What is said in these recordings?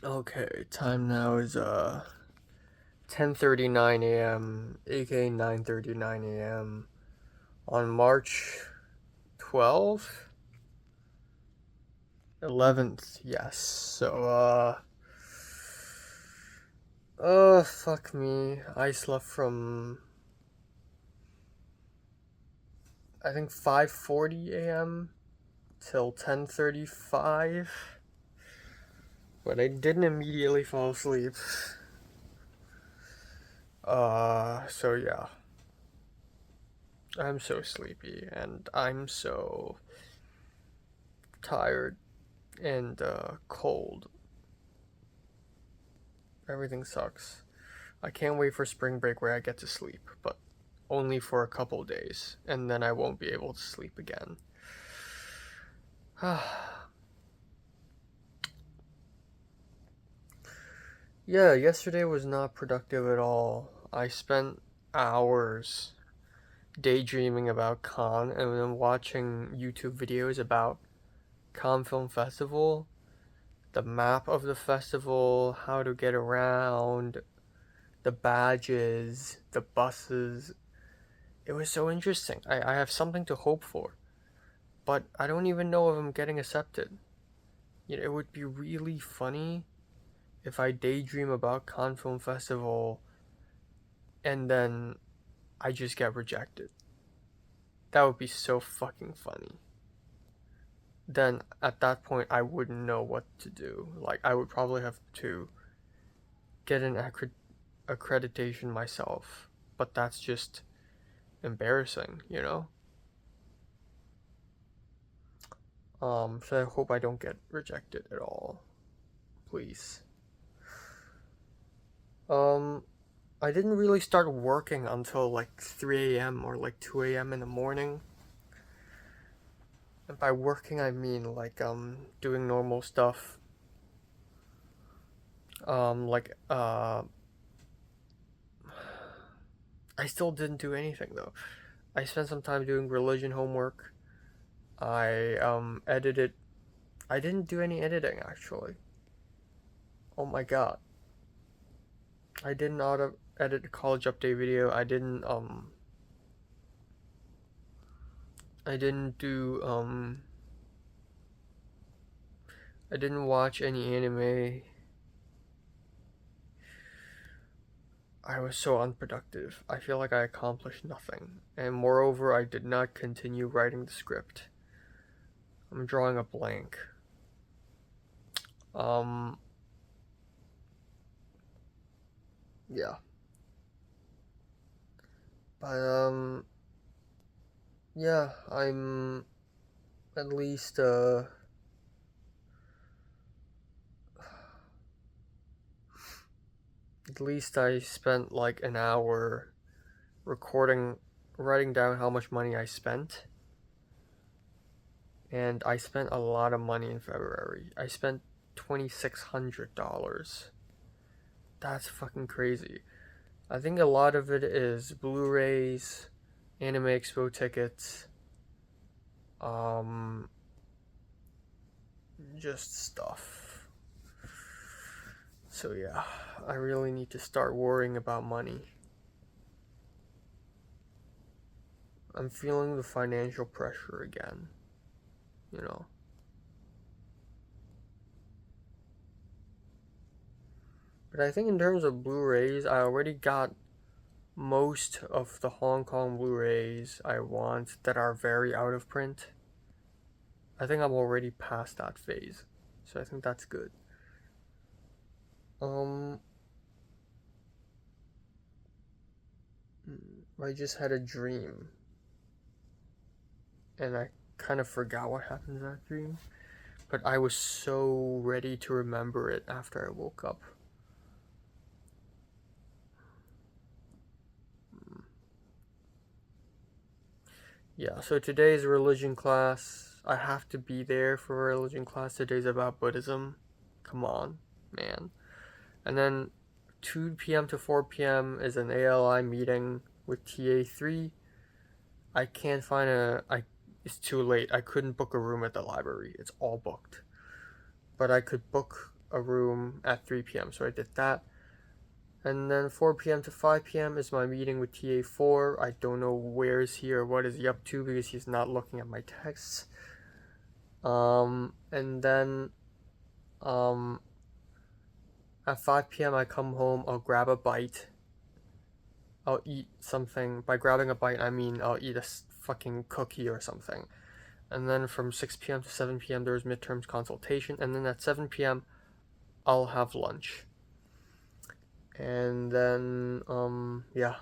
Okay, time now is 10:39 a.m., aka 9:39 a.m. on March 12th, 11th. Yes. Fuck me. I slept from I think 5:40 a.m. till 10:35, but I didn't immediately fall asleep. So yeah. I'm so sleepy and I'm so tired and cold. Everything sucks. I can't wait for spring break where I get to sleep, but only for a couple days, and then I won't be able to sleep again. Yeah, yesterday was not productive at all. I spent hours daydreaming about Cannes and then watching YouTube videos about Cannes Film Festival, the map of the festival, how to get around, the badges, the buses. It was so interesting. I have something to hope for, but I don't even know if I'm getting accepted. It would be really funny if I daydream about Cannes Film Festival and then I just get rejected. That would be so fucking funny. Then at that point, I wouldn't know what to do. Like, I would probably have to get an accreditation myself, but that's just embarrassing. So I hope I don't get rejected at all. Please. Um, I didn't really start working until like 3 a.m. or like 2 a.m. in the morning. And by working, I mean like doing normal stuff. Like I still didn't do anything though. I spent some time doing religion homework. I edited. I didn't do any editing actually. Oh my god. I didn't auto edit a college update video. I didn't do I didn't watch any anime. I was so unproductive. I feel like I accomplished nothing. And moreover, I did not continue writing the script. I'm drawing a blank. Um yeah. But yeah, I'm at least I spent like an hour recording writing down how much money I spent. And I spent a lot of money in February. I spent $2,600. That's fucking crazy. I think a lot of it is Blu-rays, Anime Expo tickets, um, just stuff. So yeah, I really need to start worrying about money. I'm feeling the financial pressure again, you know. But I think in terms of Blu-rays, I already got most of the Hong Kong Blu-rays I want that are very out of print. I think I'm already past that phase. So I think that's good. Um I just had a dream and I kind of forgot what happened in that dream, but I was so ready to remember it after I woke up. Yeah, so today's religion class. I have to be there for religion class. Today's about Buddhism. Come on, man. And then 2 p.m. to 4 p.m. is an ALI meeting with TA3. I can't find it's too late. I couldn't book a room at the library. It's all booked. But I could book a room at 3 p.m. So I did that. And then 4 p.m. to 5 p.m. is my meeting with TA4. I don't know where is he or what is he up to because he's not looking at my texts. And then at 5 p.m. I come home, I'll grab a bite. I'll eat something. By grabbing a bite, I mean I'll eat a fucking cookie or something. And then from 6 p.m. to 7 p.m. there's midterms consultation. And then at 7 p.m. I'll have lunch. And then, yeah.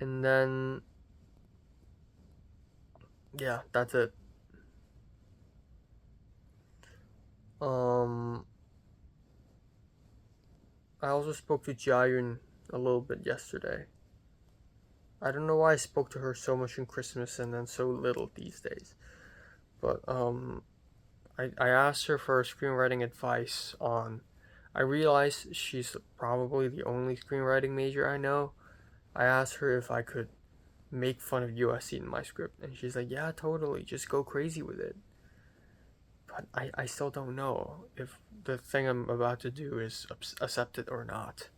And then, yeah, that's it. I also spoke to Jiayun a little bit yesterday. I don't know why I spoke to her so much in Christmas and then so little these days. But, I asked her for screenwriting advice on... I realized she's probably the only screenwriting major I know. I asked her if I could make fun of USC in my script, and she's like, yeah, totally, just go crazy with it. But I still don't know if the thing I'm about to do is accepted or not.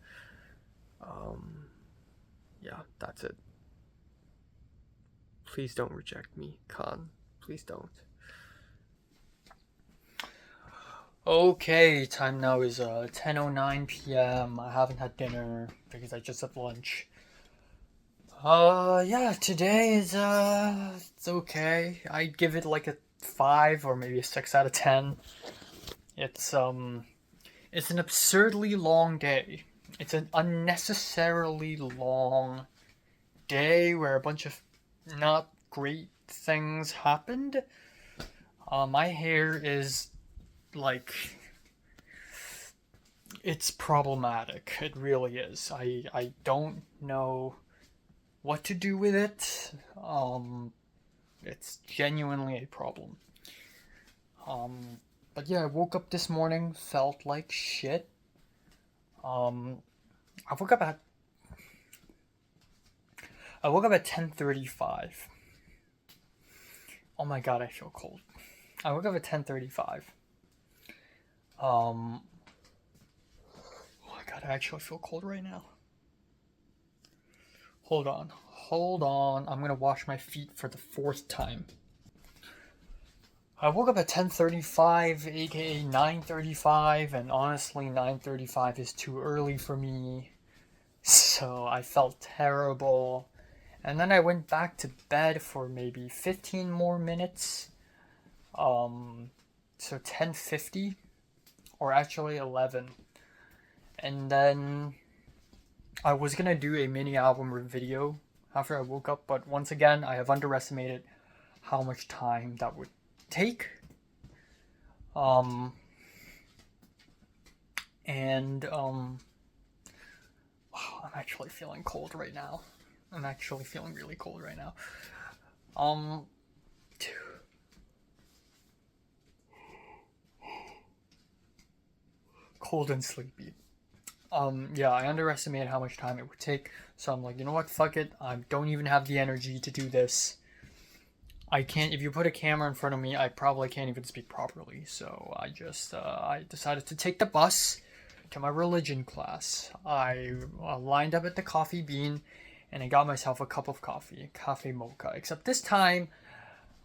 Yeah, that's it. Please don't reject me, Khan. Please don't. Okay, time now is 10:09 p.m. I haven't had dinner because I just had lunch. Yeah, today is it's okay. I'd give it like a 5 or maybe a 6 out of 10. It's an absurdly long day. It's an unnecessarily long day where a bunch of not great things happened. My hair is like, it's problematic. It really is. I don't know what to do with it. It's genuinely a problem. But yeah, I woke up this morning, felt like shit. I woke up at 10:35. Oh my god, I feel cold. I woke up at 10:35. Oh my god, I actually feel cold right now. Hold on. I'm gonna wash my feet for the 4th time. I woke up at 10:35, aka 9:35, and honestly 9:35 is too early for me. So I felt terrible. And then I went back to bed for maybe 15 more minutes. So 10:50, or actually 11. And then I was gonna do a mini album video after I woke up, but once again, I have underestimated how much time that would take. Wow, I'm actually feeling cold right now. I'm actually feeling really cold right now. Cold and sleepy. Yeah, I underestimated how much time it would take, so I'm like, you know what, fuck it, I don't even have the energy to do this. I can't, if you put a camera in front of me, I probably can't even speak properly, so I just, I decided to take the bus to my religion class. I lined up at the Coffee Bean, and I got myself a cup of coffee, cafe mocha, except this time,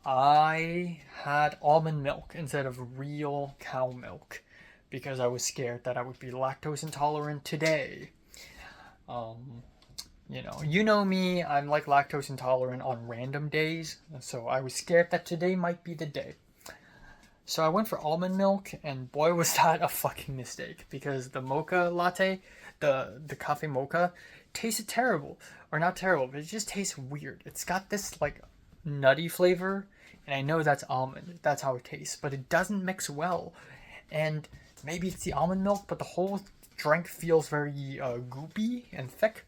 I had almond milk instead of real cow milk, because I was scared that I would be lactose intolerant today. You know me, I'm like lactose intolerant on random days, so I was scared that today might be the day. So I went for almond milk, and boy was that a fucking mistake, because the mocha latte, the cafe mocha, tasted terrible. Or not terrible, but it just tastes weird. It's got this like nutty flavor, and I know that's almond, that's how it tastes, but it doesn't mix well. And maybe it's the almond milk, but the whole drink feels very goopy and thick.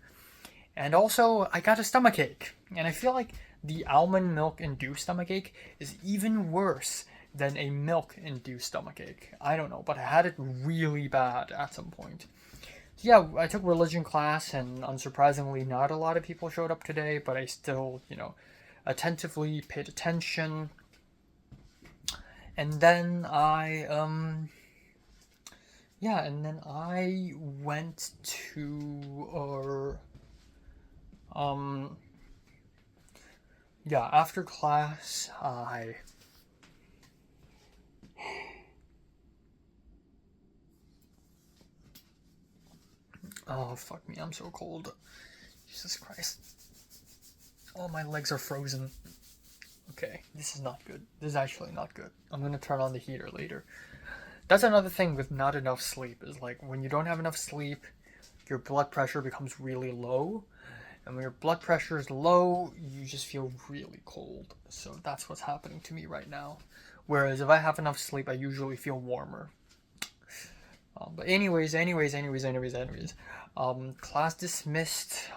And also, I got a stomachache, and I feel like the almond milk induced stomachache is even worse than a milk-induced stomachache. I don't know, but I had it really bad at some point. Yeah, I took religion class, and unsurprisingly, not a lot of people showed up today, but I still, attentively paid attention. And then I went to after class oh fuck me, I'm so cold. Jesus Christ. Oh, my legs are frozen. Okay, this is not good. This is actually not good. I'm gonna turn on the heater later. That's another thing with not enough sleep, is like when you don't have enough sleep, your blood pressure becomes really low. And when your blood pressure is low, you just feel really cold. So that's what's happening to me right now. Whereas if I have enough sleep, I usually feel warmer. But anyways. Class dismissed.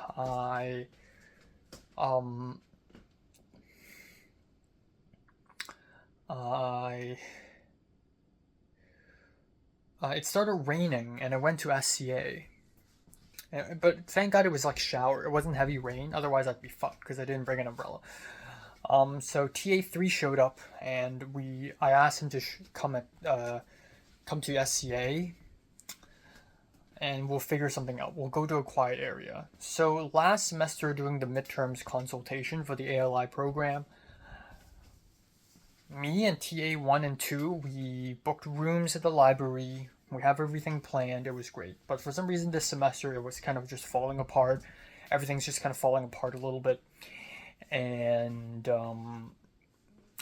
It started raining, and I went to SCA. But thank God it was like shower. It wasn't heavy rain. Otherwise, I'd be fucked because I didn't bring an umbrella. So TA3 showed up, and I asked him to come to SCA, and we'll figure something out. We'll go to a quiet area. So last semester, during the midterms consultation for the ALI program, me and TA1 and 2, we booked rooms at the library. We have everything planned. It was great. But for some reason this semester, it was kind of just falling apart. Everything's just kind of falling apart a little bit. And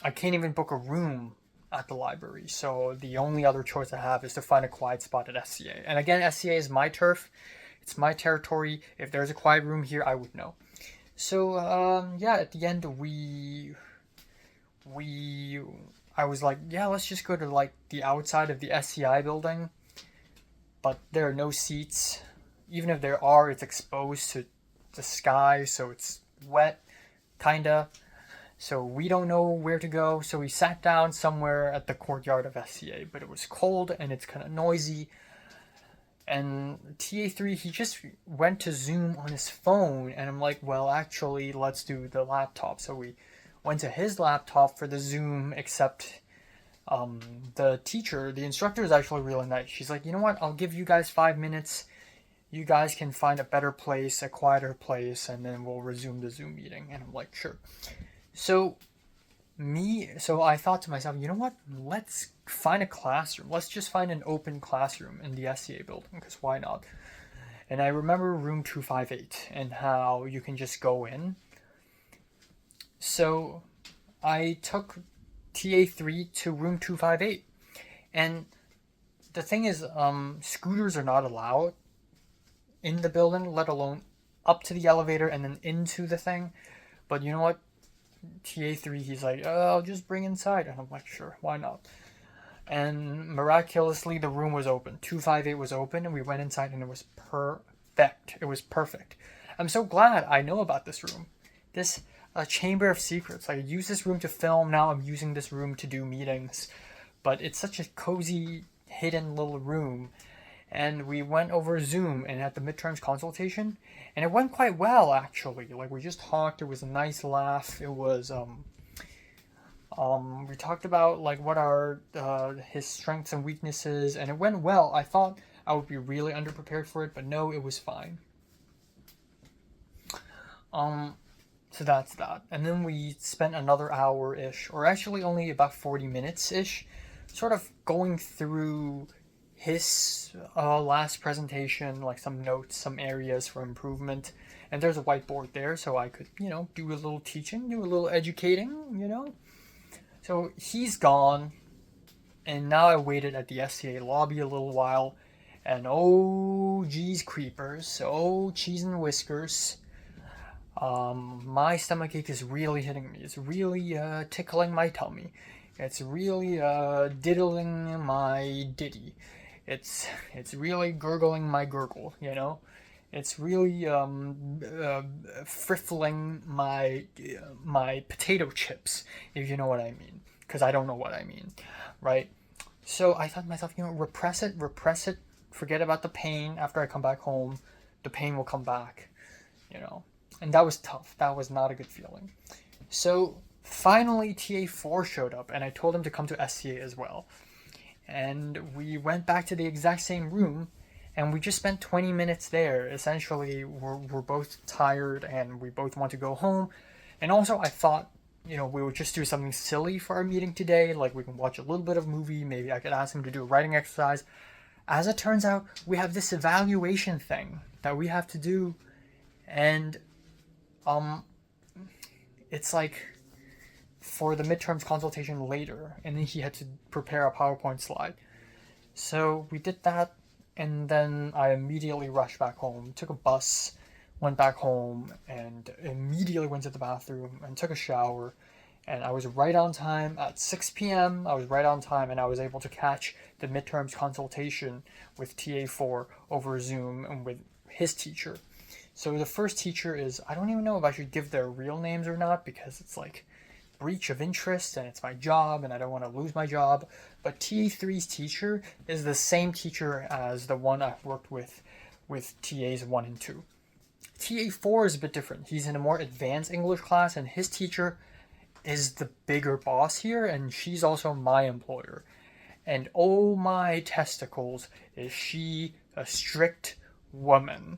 I can't even book a room at the library. So the only other choice I have is to find a quiet spot at SCA. And again, SCA is my turf. It's my territory. If there's a quiet room here, I would know. So at the end, I was like, yeah, let's just go to like the outside of the SCI building. But there are no seats. Even if there are, it's exposed to the sky, so it's wet, kinda. So we don't know where to go. So we sat down somewhere at the courtyard of SCA, but it was cold and it's kind of noisy. And TA3, he just went to Zoom on his phone, and I'm like, well, actually, let's do the laptop. So we went to his laptop for the Zoom, except the instructor is actually really nice. She's like, you know what, I'll give you guys 5 minutes. You guys can find a better place, a quieter place, and then we'll resume the Zoom meeting. And I'm like, sure. So I thought to myself, you know what, let's find a classroom. Let's just find an open classroom in the SCA building, because why not? And I remember room 258 and how you can just go in. So I took TA3 to room 258. And the thing is, scooters are not allowed in the building, let alone up to the elevator and then into the thing. But you know what? TA3, he's like, I'll just bring inside. And I'm like, sure, why not? And miraculously, the room was open. 258 was open, and we went inside, and it was perfect. It was perfect. I'm so glad I know about this room. This chamber of secrets. I use this room to film. Now I'm using this room to do meetings. But it's such a cozy, hidden little room. And we went over Zoom and had the midterms consultation, and it went quite well, actually. Like, we just talked. It was a nice laugh. It was we talked about like what are his strengths and weaknesses, and it went well. I thought I would be really underprepared for it, but no, it was fine. So that's that. And then we spent another hour-ish, or actually only about 40 minutes-ish, sort of going through his last presentation, like some notes, some areas for improvement. And there's a whiteboard there, so I could, do a little teaching, do a little educating. So he's gone, and now I waited at the SCA lobby a little while, and oh, geez, creepers, oh, cheese and whiskers. My stomachache is really hitting me. It's really tickling my tummy. It's really diddling my ditty. It's really gurgling my gurgle, It's really friffling my potato chips, if you know what I mean. Because I don't know what I mean, right? So I thought to myself, repress it, forget about the pain. After I come back home, the pain will come back, And that was tough. That was not a good feeling. So finally TA4 showed up, and I told him to come to SCA as well. And we went back to the exact same room, and we just spent 20 minutes there. Essentially, we're both tired and we both want to go home. And also, I thought, we would just do something silly for our meeting today. Like, we can watch a little bit of movie. Maybe I could ask him to do a writing exercise. As it turns out, we have this evaluation thing that we have to do. And, it's like for the midterms consultation later. And then he had to prepare a PowerPoint slide. So we did that, and then I immediately rushed back home, took a bus, went back home, and immediately went to the bathroom and took a shower. And I was right on time at 6 p.m. I was right on time, and I was able to catch the midterms consultation with TA4 over Zoom and with his teacher. So the first teacher is, I don't even know if I should give their real names or not, because it's like breach of interest and it's my job and I don't want to lose my job. But TA3's teacher is the same teacher as the one I've worked with TAs 1 and 2. TA4 is a bit different. He's in a more advanced English class, and his teacher is the bigger boss here, and she's also my employer. And oh my testicles, is she a strict woman.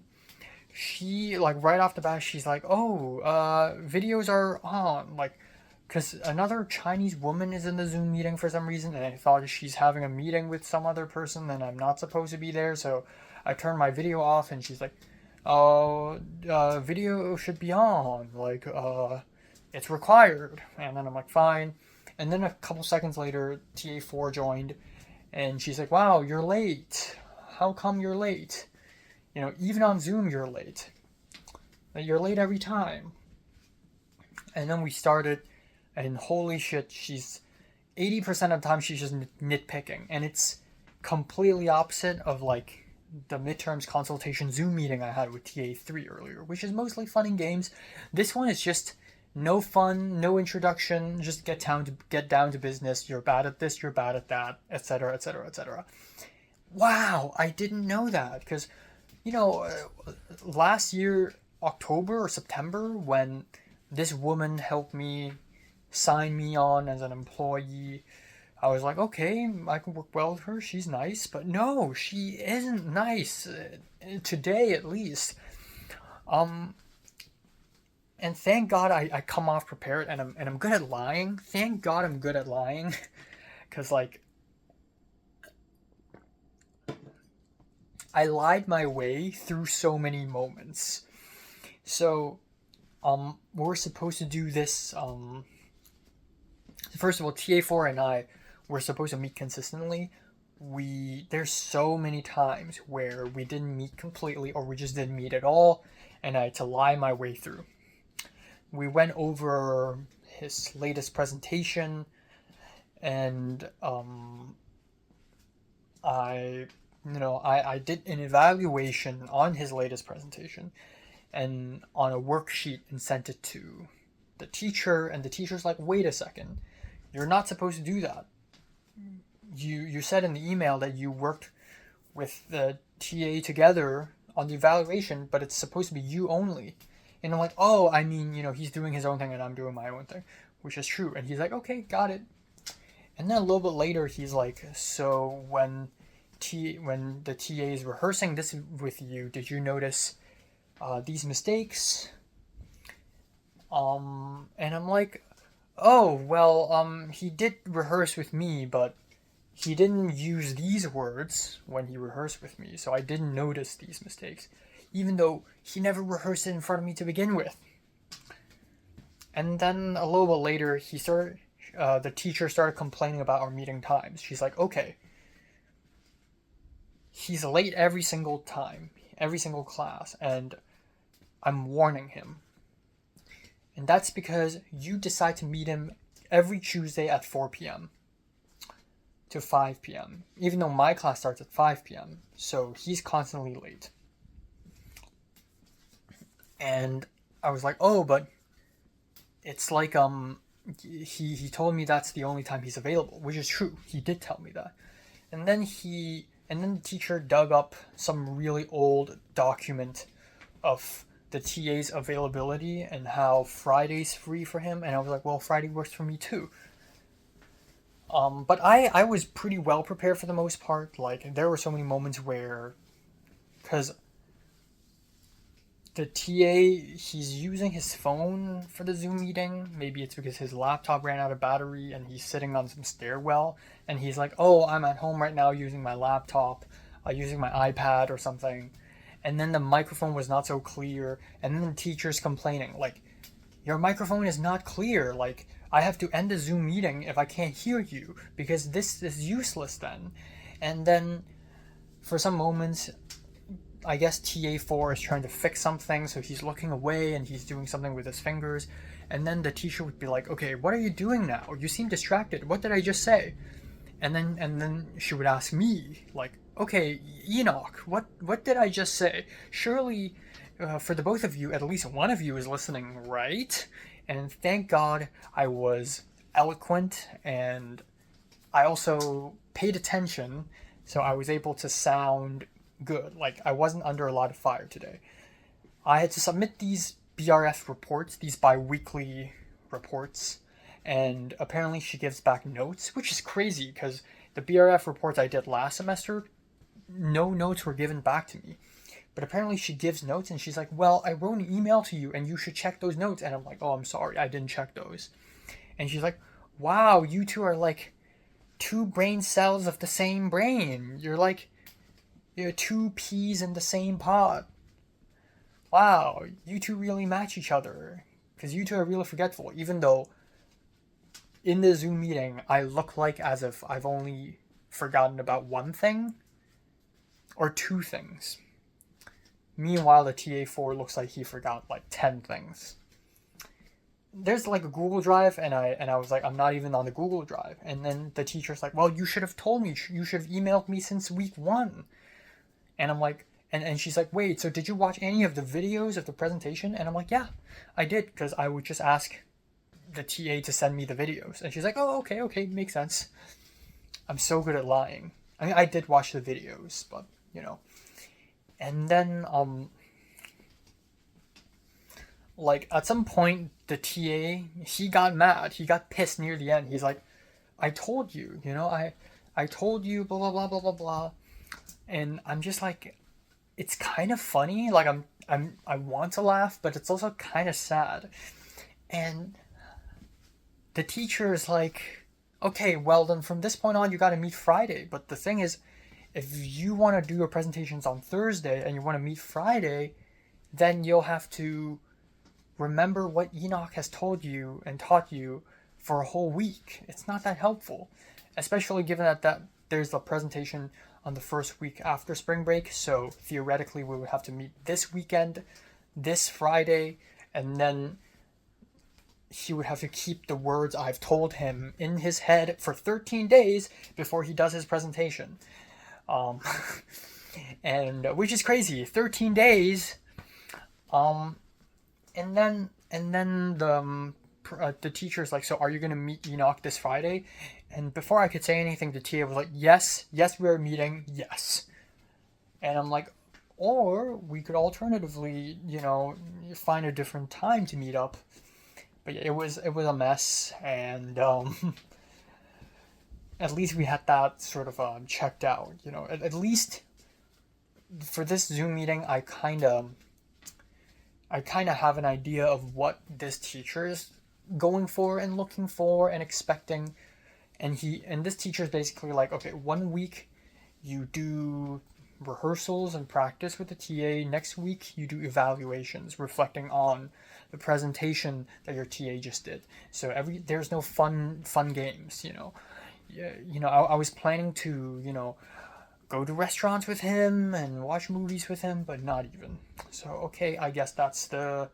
She, like, right off the bat, she's like, videos are on, like, because another Chinese woman is in the Zoom meeting for some reason, and I thought she's having a meeting with some other person and I'm not supposed to be there, so I turned my video off, and she's like, video should be on, like, it's required. And then I'm like, fine. And then a couple seconds later, TA4 joined, and she's like, wow, you're late. How come you're late? Even on Zoom, you're late. You're late every time. And then we started, and holy shit, she's 80% of the time she's just nitpicking. And it's completely opposite of, like, the midterms consultation Zoom meeting I had with TA3 earlier, which is mostly fun and games. This one is just no fun, no introduction, just get down to business. You're bad at this, you're bad at that, etc., etc., etc. Wow, I didn't know that, because, last year, October or September, when this woman helped me sign me on as an employee, I was like, okay, I can work well with her. She's nice. But no, she isn't nice. Today, at least. And thank God I come off prepared, and I'm good at lying. Thank God I'm good at lying. Because, like, I lied my way through so many moments. So, we're supposed to do this, first of all, TA4 and I were supposed to meet consistently. There's so many times where we didn't meet completely, or we just didn't meet at all, and I had to lie my way through. We went over his latest presentation, and I did an evaluation on his latest presentation and on a worksheet, and sent it to the teacher, and the teacher's like, wait a second, you're not supposed to do that. You said in the email that you worked with the TA together on the evaluation, but it's supposed to be you only. And I'm like, oh, I mean, he's doing his own thing and I'm doing my own thing, which is true. And he's like, okay, got it. And then a little bit later, he's like, so when the TA is rehearsing this with you, did you notice these mistakes? And I'm like, oh, well, he did rehearse with me, but he didn't use these words when he rehearsed with me, so I didn't notice these mistakes, even though he never rehearsed it in front of me to begin with. And then a little bit later, the teacher started complaining about our meeting times. She's like, okay, he's late every single time, every single class, and I'm warning him. And that's because you decide to meet him every Tuesday at 4 p.m. to 5 p.m., even though my class starts at 5 p.m., so he's constantly late. And I was like, oh, but it's like, he told me that's the only time he's available, which is true. He did tell me that. And then the teacher dug up some really old document of the TA's availability and how Friday's free for him, and I was like, well, Friday works for me too. But I was pretty well prepared for the most part. Like, there were so many moments where, because the TA, he's using his phone for the Zoom meeting. Maybe it's because his laptop ran out of battery and he's sitting on some stairwell and he's like, oh, I'm at home right now using my laptop, using my iPad or something. And then the microphone was not so clear. And then the teacher's complaining, like, your microphone is not clear. Like, I have to end the Zoom meeting if I can't hear you because this is useless then. And then for some moments, I guess TA4 is trying to fix something, so he's looking away and he's doing something with his fingers. And then the teacher would be like, okay, what are you doing now? You seem distracted. What did I just say? And then she would ask me, like, okay, Enoch, what did I just say? Surely, for the both of you, at least one of you is listening, right? And thank God I was eloquent and I also paid attention, so I was able to sound good. Like, I wasn't under a lot of fire today. I had to submit these BRF reports, these bi-weekly reports, and apparently she gives back notes, which is crazy because the BRF reports I did last semester, no notes were given back to me. But apparently she gives notes and she's like, well, I wrote an email to you and you should check those notes. And I'm like, oh, I'm sorry, I didn't check those. And she's like, wow, you two are like two brain cells of the same brain. You're two peas in the same pod. Wow, you two really match each other. Because you two are really forgetful, even though in the Zoom meeting, I look like as if I've only forgotten about one thing or two things. Meanwhile, the TA4 looks like he forgot like 10 things. There's like a Google Drive, and I was like, I'm not even on the Google Drive. And then the teacher's like, well, you should have told me. You should have emailed me since week 1. And I'm like, and she's like, wait, so did you watch any of the videos of the presentation? And I'm like, yeah, I did, because I would just ask the TA to send me the videos. And she's like, oh, okay, makes sense. I'm so good at lying. I mean, I did watch the videos, but, you know. And then, like, at some point, the TA, he got mad. He got pissed near the end. He's like, I told you, I told you, blah, blah, blah, blah, blah, blah. And I'm just like, it's kind of funny. Like, I want to laugh, but it's also kind of sad. And the teacher is like, okay, well, then from this point on, you got to meet Friday. But the thing is, if you want to do your presentations on Thursday and you want to meet Friday, then you'll have to remember what Enoch has told you and taught you for a whole week. It's not that helpful, especially given that there's a presentation on the first week after spring break. So theoretically, we would have to meet this weekend, this Friday, and then he would have to keep the words I've told him in his head for 13 days before he does his presentation. And which is crazy, 13 days. And then the teacher's like, so are you going to meet Enoch this Friday? And before I could say anything, the TA was like, yes, we're meeting, yes. And I'm like, or we could alternatively, find a different time to meet up. But yeah, it was a mess, and at least we had that sort of checked out. At least for this Zoom meeting, I kind of have an idea of what this teacher is going for and looking for and expecting. And this teacher is basically like, okay, 1 week you do rehearsals and practice with the TA. Next week you do evaluations reflecting on the presentation that your TA just did. So there's no fun games. I was planning to go to restaurants with him and watch movies with him, but not even. So okay, I guess that's the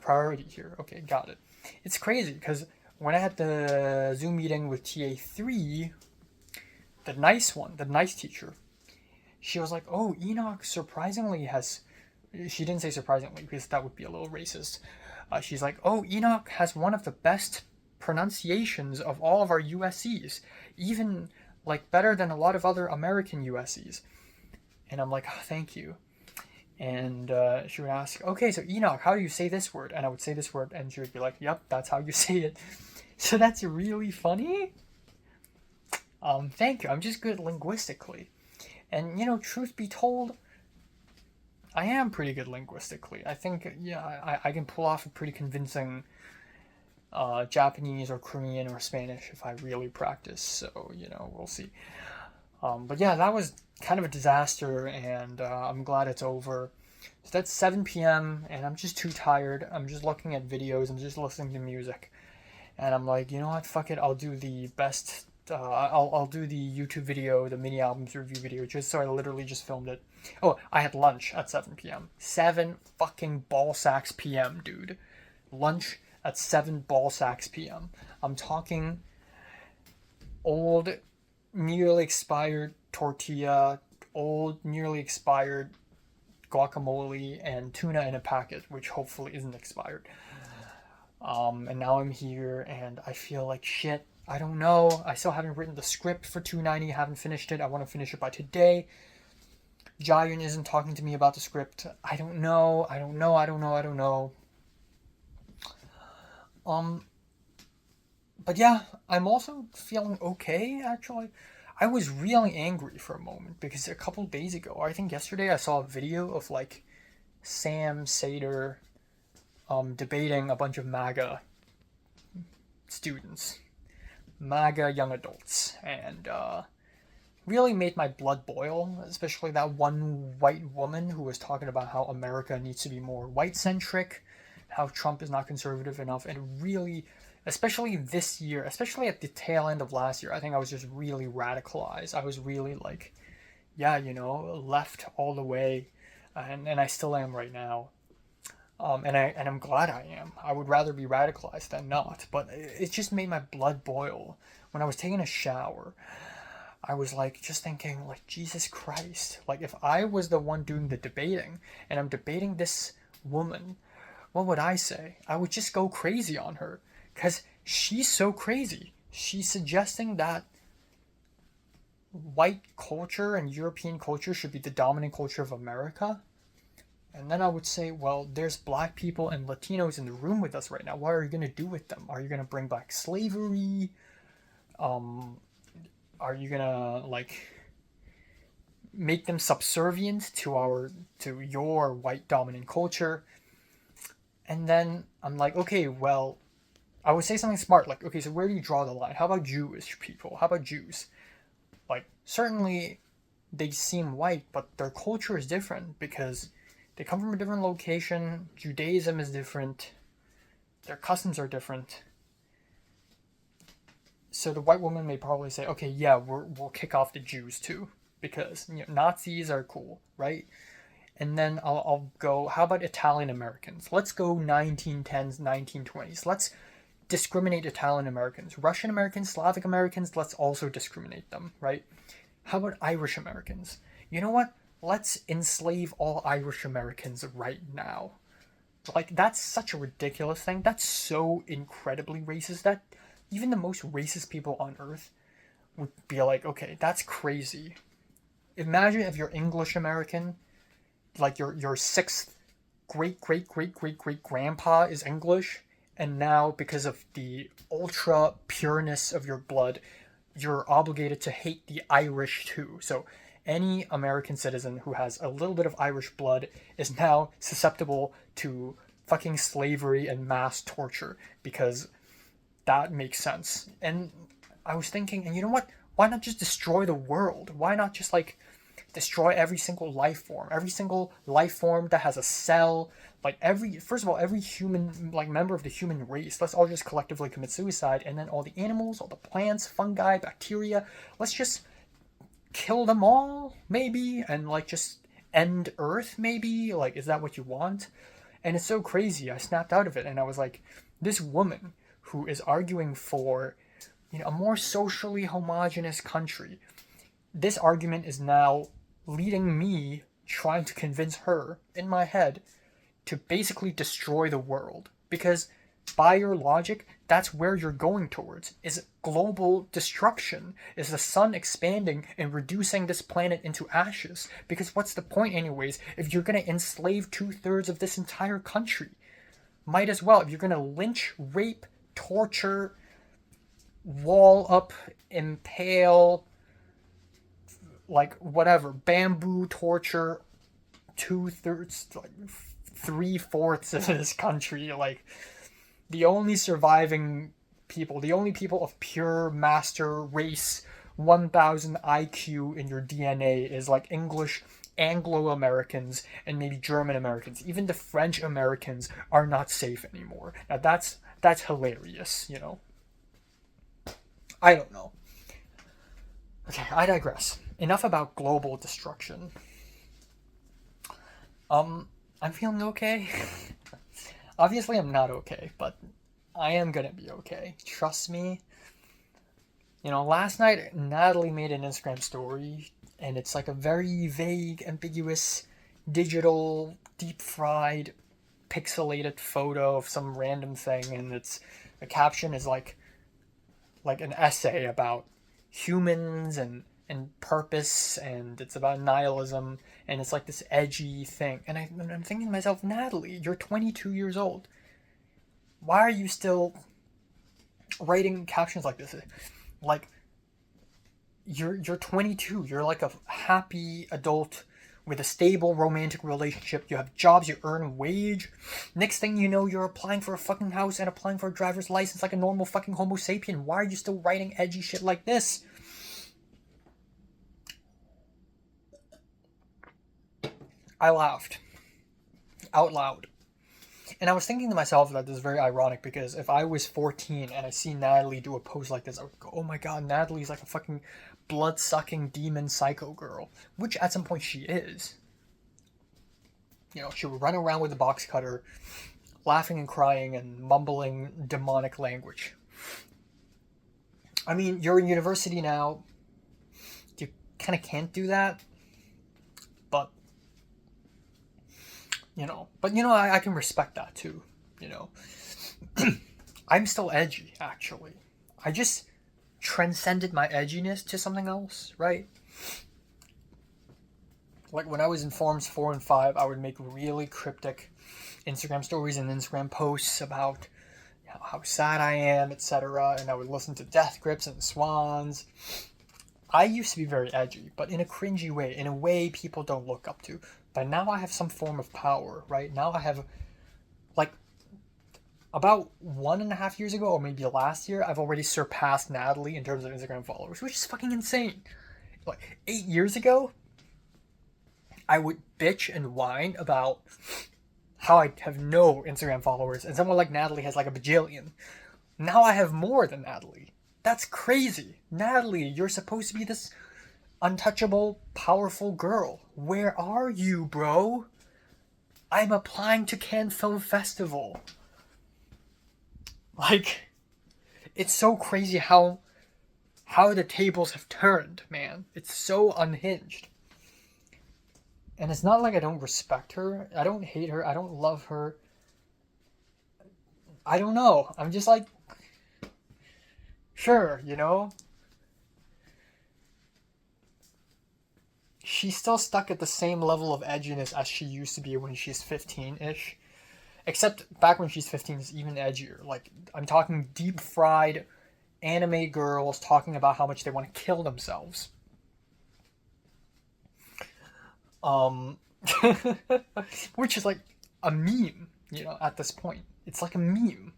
priority here. Okay, got it. It's crazy because when I had the Zoom meeting with TA3, the nice teacher, she was like, oh, Enoch surprisingly has, she didn't say surprisingly because that would be a little racist. She's like, oh, Enoch has one of the best pronunciations of all of our USCs, even like better than a lot of other American USCs. And I'm like, oh, thank you. And she would ask, okay, so Enoch, how do you say this word? And I would say this word, and she would be like, yep, that's how you say it. So that's really funny. Thank you. I'm just good linguistically. And, truth be told, I am pretty good linguistically. I think, I can pull off a pretty convincing Japanese or Korean or Spanish if I really practice. So, we'll see. But yeah, that was kind of a disaster, and I'm glad it's over. So that's 7 p.m., and I'm just too tired. I'm just looking at videos, I'm just listening to music. And I'm like, you know what, fuck it, I'll do the best, I'll do the YouTube video, the mini albums review video, just so I literally just filmed it. Oh, I had lunch at 7 p.m. 7 fucking ball sacks p.m., dude. Lunch at 7 ball sacks p.m. I'm talking old, nearly expired tortilla, old, nearly expired guacamole, and tuna in a packet, which hopefully isn't expired. And now I'm here, and I feel like shit. I don't know. I still haven't written the script for 290. Haven't finished it. I want to finish it by today. Jayun isn't talking to me about the script. I don't know. But yeah, I'm also feeling okay, actually. I was really angry for a moment because a couple days ago, I think yesterday, I saw a video of like Sam Seder debating a bunch of MAGA students, MAGA young adults, and really made my blood boil, especially that one white woman who was talking about how America needs to be more white-centric, how Trump is not conservative enough, and really, especially this year, especially at the tail end of last year, I think I was just really radicalized. I was really like, yeah, left all the way, and I still am right now. And I'm glad I am. I would rather be radicalized than not. But it just made my blood boil. When I was taking a shower, I was like just thinking like, Jesus Christ, like if I was the one doing the debating and I'm debating this woman, what would I say? I would just go crazy on her because she's so crazy. She's suggesting that white culture and European culture should be the dominant culture of America. And then I would say, well, there's black people and Latinos in the room with us right now. What are you going to do with them? Are you going to bring back slavery? Are you going to, like, make them subservient to your white dominant culture? And then I'm like, okay, well, I would say something smart. Like, okay, so where do you draw the line? How about Jewish people? How about Jews? Like, certainly they seem white, but their culture is different because they come from a different location. Judaism is different. Their customs are different. So the white woman may probably say, okay, yeah, we'll kick off the Jews too. Because Nazis are cool, right? And then I'll go, how about Italian Americans? Let's go 1910s, 1920s. Let's discriminate Italian Americans. Russian Americans, Slavic Americans, let's also discriminate them, right? How about Irish Americans? You know what? Let's enslave all Irish Americans right now. Like, that's such a ridiculous thing. That's so incredibly racist that even the most racist people on earth would be like, okay, that's crazy. Imagine if you're English American, like your sixth great grandpa is English, and now because of the ultra pureness of your blood, you're obligated to hate the Irish too. So any American citizen who has a little bit of Irish blood is now susceptible to fucking slavery and mass torture because that makes sense. And I was thinking, and you know what? Why not just destroy the world? Why not just like destroy every single life form that has a cell? Like first of all, every human, like member of the human race, let's all just collectively commit suicide, and then all the animals, all the plants, fungi, bacteria, let's just kill them all, maybe, and like just end Earth, maybe? Like, is that what you want? And it's so crazy. I snapped out of it, and I was like, this woman who is arguing for, a more socially homogenous country, this argument is now leading me trying to convince her in my head to basically destroy the world. Because by your logic, That's where you're going towards, is global destruction, is the sun expanding and reducing this planet into ashes. Because what's the point anyways if you're going to enslave 2/3 of this entire country? Might as well. If you're going to lynch, rape, torture, wall up, impale, like whatever, bamboo torture 2/3, like 3/4 of this country, like the only surviving people, the only people of pure master race 1000 IQ in your DNA is like English Anglo Americans and maybe German Americans. Even the French Americans are not safe anymore. Now that's hilarious, you know. I don't know. Okay, I digress. Enough about global destruction. I'm feeling okay. Obviously, I'm not okay, but I am gonna be okay. Trust me. You know, last night Natalie made an Instagram story, and it's like a very vague, ambiguous, digital, deep fried, pixelated photo of some random thing, and it's the caption is like an essay about humans and purpose, and it's about nihilism, and it's like this edgy thing. And I'm thinking to myself, Natalie, you're 22 years old. Why are you still writing captions like this? Like, you're 22. You're like a happy adult with a stable romantic relationship. You have jobs. You earn wage. Next thing you know, you're applying for a fucking house and applying for a driver's license like a normal fucking Homo sapien. Why are you still writing edgy shit like this? I laughed out loud. And I was thinking to myself that this is very ironic because if I was 14 and I see Natalie do a post like this, I would go, oh my god, Natalie's like a fucking blood-sucking demon psycho girl. Which at some point she is. You know, she would run around with a box cutter, laughing and crying and mumbling demonic language. I mean, you're in university now. You kind of can't do that. But I can respect that too, you know. I'm still edgy, actually. I just transcended my edginess to something else, right? Like when I was in Forms 4 and 5, I would make really cryptic Instagram stories and Instagram posts about how sad I am, etc. And I would listen to Death Grips and Swans. I used to be very edgy, but in a cringy way, in a way people don't look up to. But now I have some form of power, right? Now I have, like, about 1.5 years ago, or maybe last year, I've already surpassed Natalie in terms of Instagram followers, which is fucking insane. Like, 8 years ago, I would bitch and whine about how I have no Instagram followers, and someone like Natalie has like a bajillion. Now I have more than Natalie. That's crazy. Natalie, you're supposed to be this untouchable, powerful girl. Where are you, bro? I'm applying to Cannes Film Festival. Like, it's so crazy how the tables have turned, man. It's so unhinged. And it's not like I don't respect her. I don't hate her. I don't love her. I don't know. I'm just like, sure, you know? She's still stuck at the same level of edginess as she used to be when she's 15-ish. Except back when she's 15 is even edgier. Like, I'm talking deep-fried anime girls talking about how much they want to kill themselves. Which is like a meme, you know, at this point. It's like a meme.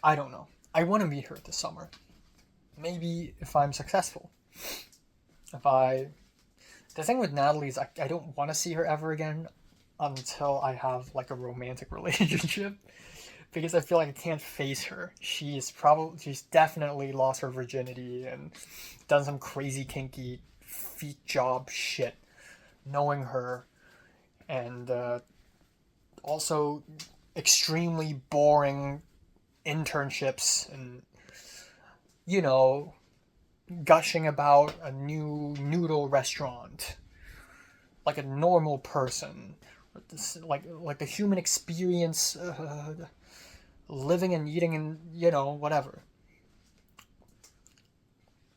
I don't know. I want to meet her this summer. Maybe if I'm successful. The thing with Natalie is I don't want to see her ever again until I have like a romantic relationship. Because I feel like I can't face her. She's definitely lost her virginity and done some crazy kinky feet job shit. Knowing her. And also extremely boring internships and, you know, gushing about a new noodle restaurant like a normal person like the human experience, living and eating and whatever.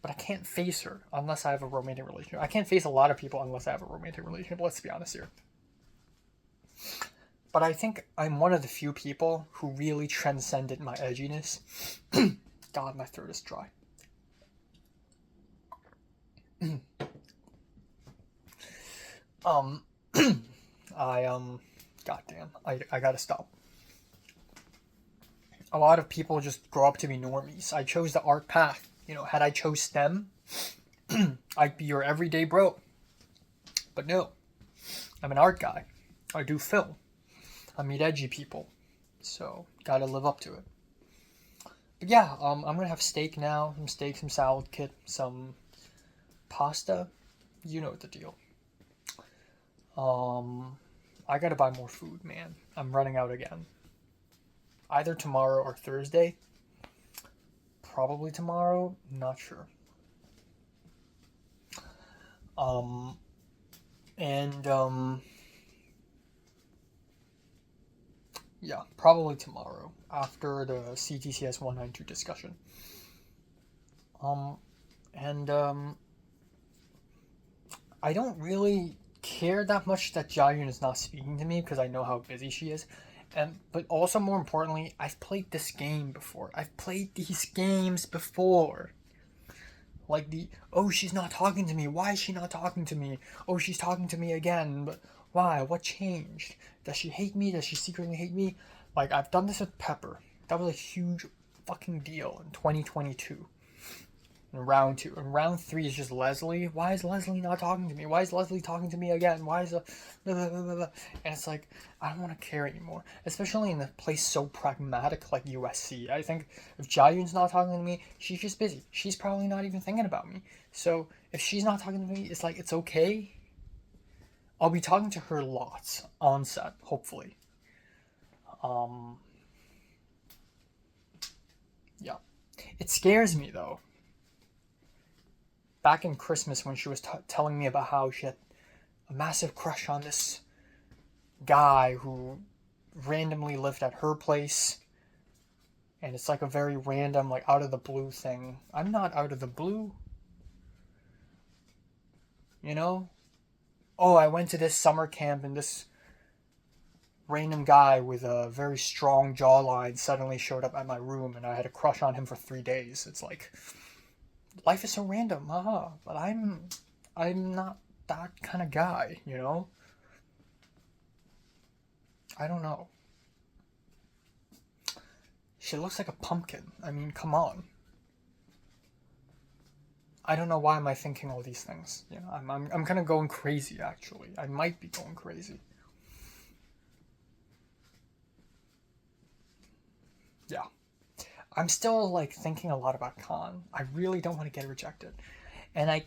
But I can't face her unless I have a romantic relationship. I can't face a lot of people unless I have a romantic relationship. Let's be honest here. But I think I'm one of the few people who really transcended my edginess. God, my throat is dry. Goddamn, I gotta stop. A lot of people just grow up to be normies. I chose the art path. Had I chose STEM, I'd be your everyday bro. But no, I'm an art guy. I do film. I meet edgy people. So, gotta live up to it. But yeah, I'm gonna have steak now. Some steak, some salad kit, some pasta. You know the deal. I gotta buy more food, man. I'm running out again. Either tomorrow or Thursday. Probably tomorrow, not sure. Yeah, probably tomorrow after the CTCS 192 discussion. I don't really care that much that Jiayun is not speaking to me because I know how busy she is. But also more importantly, I've played this game before. I've played these games before. Like she's not talking to me. Why is she not talking to me? Oh, she's talking to me again. But why? What changed? Does she hate me? Does she secretly hate me? Like, I've done this with Pepper. That was a huge fucking deal in 2022. In round 2. And round 3 is just Leslie. Why is Leslie not talking to me? Why is Leslie talking to me again? Why is and it's like, I don't want to care anymore. Especially in a place so pragmatic like USC. I think if Jiayun's not talking to me, she's just busy. She's probably not even thinking about me. So if she's not talking to me, it's like, it's okay. I'll be talking to her lots on set, hopefully. Yeah. It scares me though. Back in Christmas when she was telling me about how she had a massive crush on this guy who randomly lived at her place. And it's like a very random, like out of the blue thing. I'm not out of the blue. Oh, I went to this summer camp and this random guy with a very strong jawline suddenly showed up at my room and I had a crush on him for 3 days. It's like, life is so random, but I'm not that kind of guy, I don't know. She looks like a pumpkin. I mean, come on. I don't know why am I thinking all these things. I'm kind of going crazy, actually. I might be going crazy. Yeah. I'm still, like, thinking a lot about Khan. I really don't want to get rejected. And I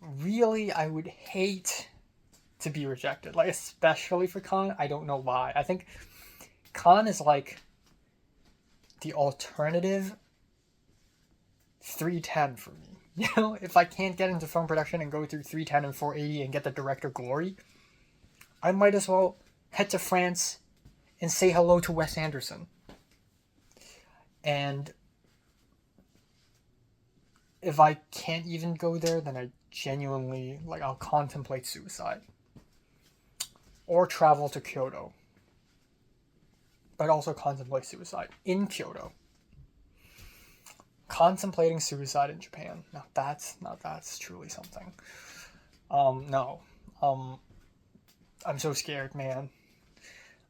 would hate to be rejected. Like, especially for Khan. I don't know why. I think Khan is, like, the alternative 310 for me. If I can't get into film production and go through 310 and 480 and get the director glory, I might as well head to France and say hello to Wes Anderson. And if I can't even go there, then I genuinely, I'll contemplate suicide. Or travel to Kyoto. But also contemplate suicide in Kyoto. Contemplating suicide in Japan. Now that's truly something. No. I'm so scared, man.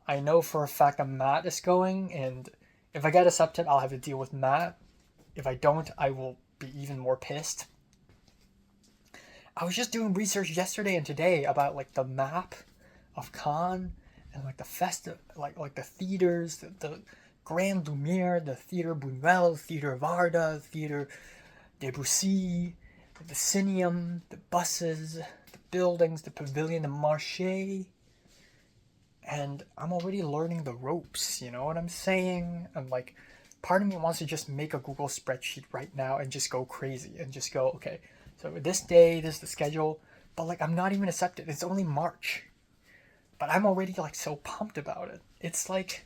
I know for a fact that Matt is going, and if I get accepted, I'll have to deal with Matt. If I don't, I will be even more pissed. I was just doing research yesterday and today about, the map of Cannes and, the festival, the theaters, the Grand Lumiere, the Theatre Buñuel, Theatre Varda, Theatre Debussy, the Cineum, the buses, the buildings, the Pavilion de Marché. And I'm already learning the ropes, you know what I'm saying? And part of me wants to just make a Google spreadsheet right now and just go crazy and just go, okay, so this day, this is the schedule. But I'm not even accepted. It's only March. but I'm already like so pumped about it. It's like,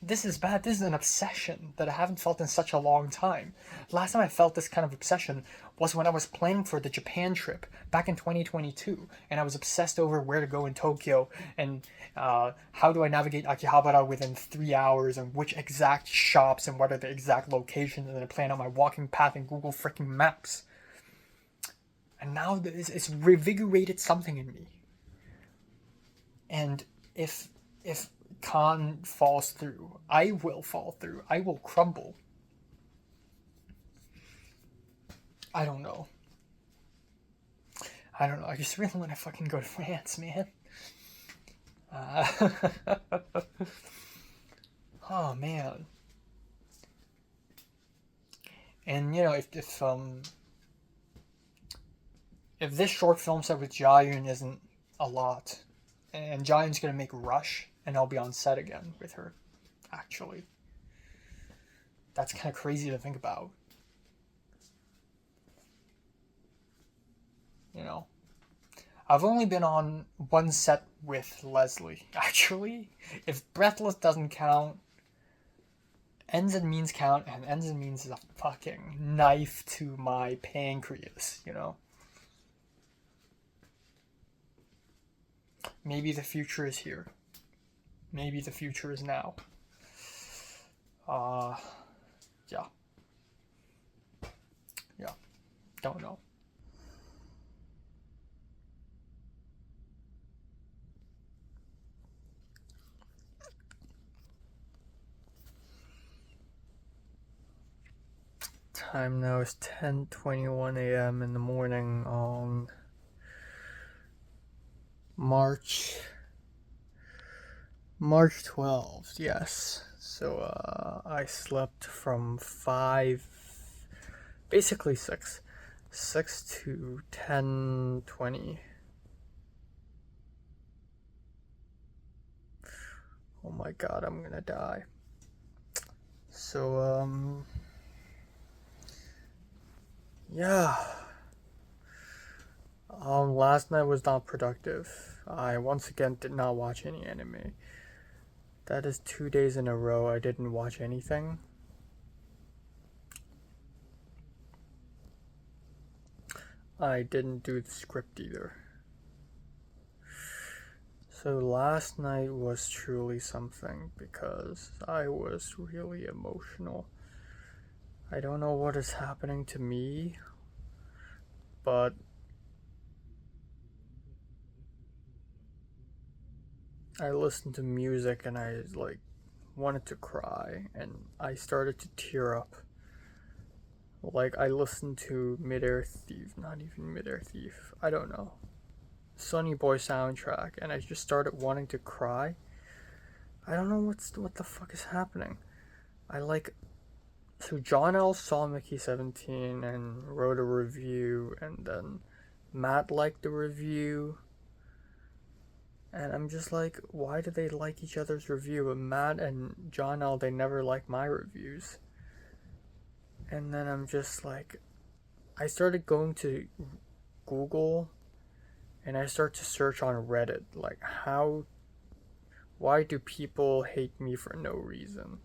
this is bad. This is an obsession that I haven't felt in such a long time. Last time I felt this kind of obsession was when I was planning for the Japan trip back in 2022, and I was obsessed over where to go in Tokyo and how do I navigate Akihabara within 3 hours and which exact shops and what are the exact locations, and then I plan out my walking path in Google freaking Maps. And now it's revigorated something in me. And if Khan falls through, I will fall through. I will crumble. I don't know. I just really want to fucking go to France, man. Oh man. And you know, if this short film set with Jayun isn't a lot, and Jayun's gonna make Rush, and I'll be on set again with her, actually. That's kind of crazy to think about. You know, I've only been on one set with Leslie, actually. If Breathless doesn't count, Ends and Means count, and Ends and Means is a fucking knife to my pancreas, you know? Maybe the future is here. Maybe the future is now. Yeah. Yeah. Don't know. Time now is 10:21 a.m. in the morning on March 12th, yes. So I slept from 6 to 10:20. Oh my god, I'm gonna die. So yeah. Last night was not productive. I once again did not watch any anime. That is 2 days in a row I didn't watch anything. I didn't do the script either. So last night was truly something because I was really emotional. I don't know what is happening to me, but I listened to music and I like wanted to cry and I started to tear up. Like I listened to Mid-Air Thief, not even Mid-Air Thief, I don't know, Sonny Boy soundtrack, and I just started wanting to cry. I don't know what the fuck is happening. So John L. saw Mickey 17 and wrote a review, and then Matt liked the review. And I'm just like, why do they like each other's review? But Matt and John L., they never like my reviews. And then I'm just like, I started going to Google and I start to search on Reddit, like why do people hate me for no reason?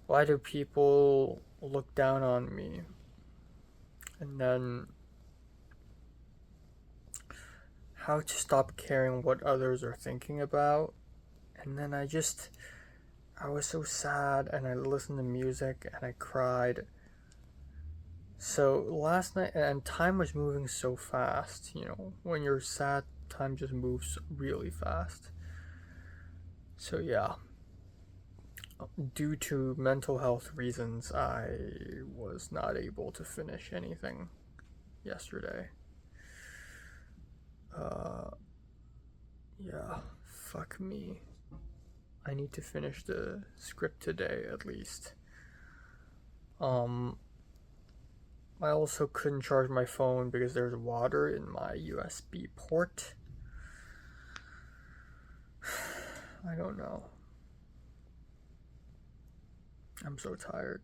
Why do people look down on me? And then how to stop caring what others are thinking about. And then I was so sad, and I listened to music and I cried. So last night, and time was moving so fast, you know, when you're sad, time just moves really fast. So yeah, due to mental health reasons, I was not able to finish anything yesterday. Yeah, fuck me. I need to finish the script today at least. I also couldn't charge my phone because there's water in my USB port. I don't know. I'm so tired.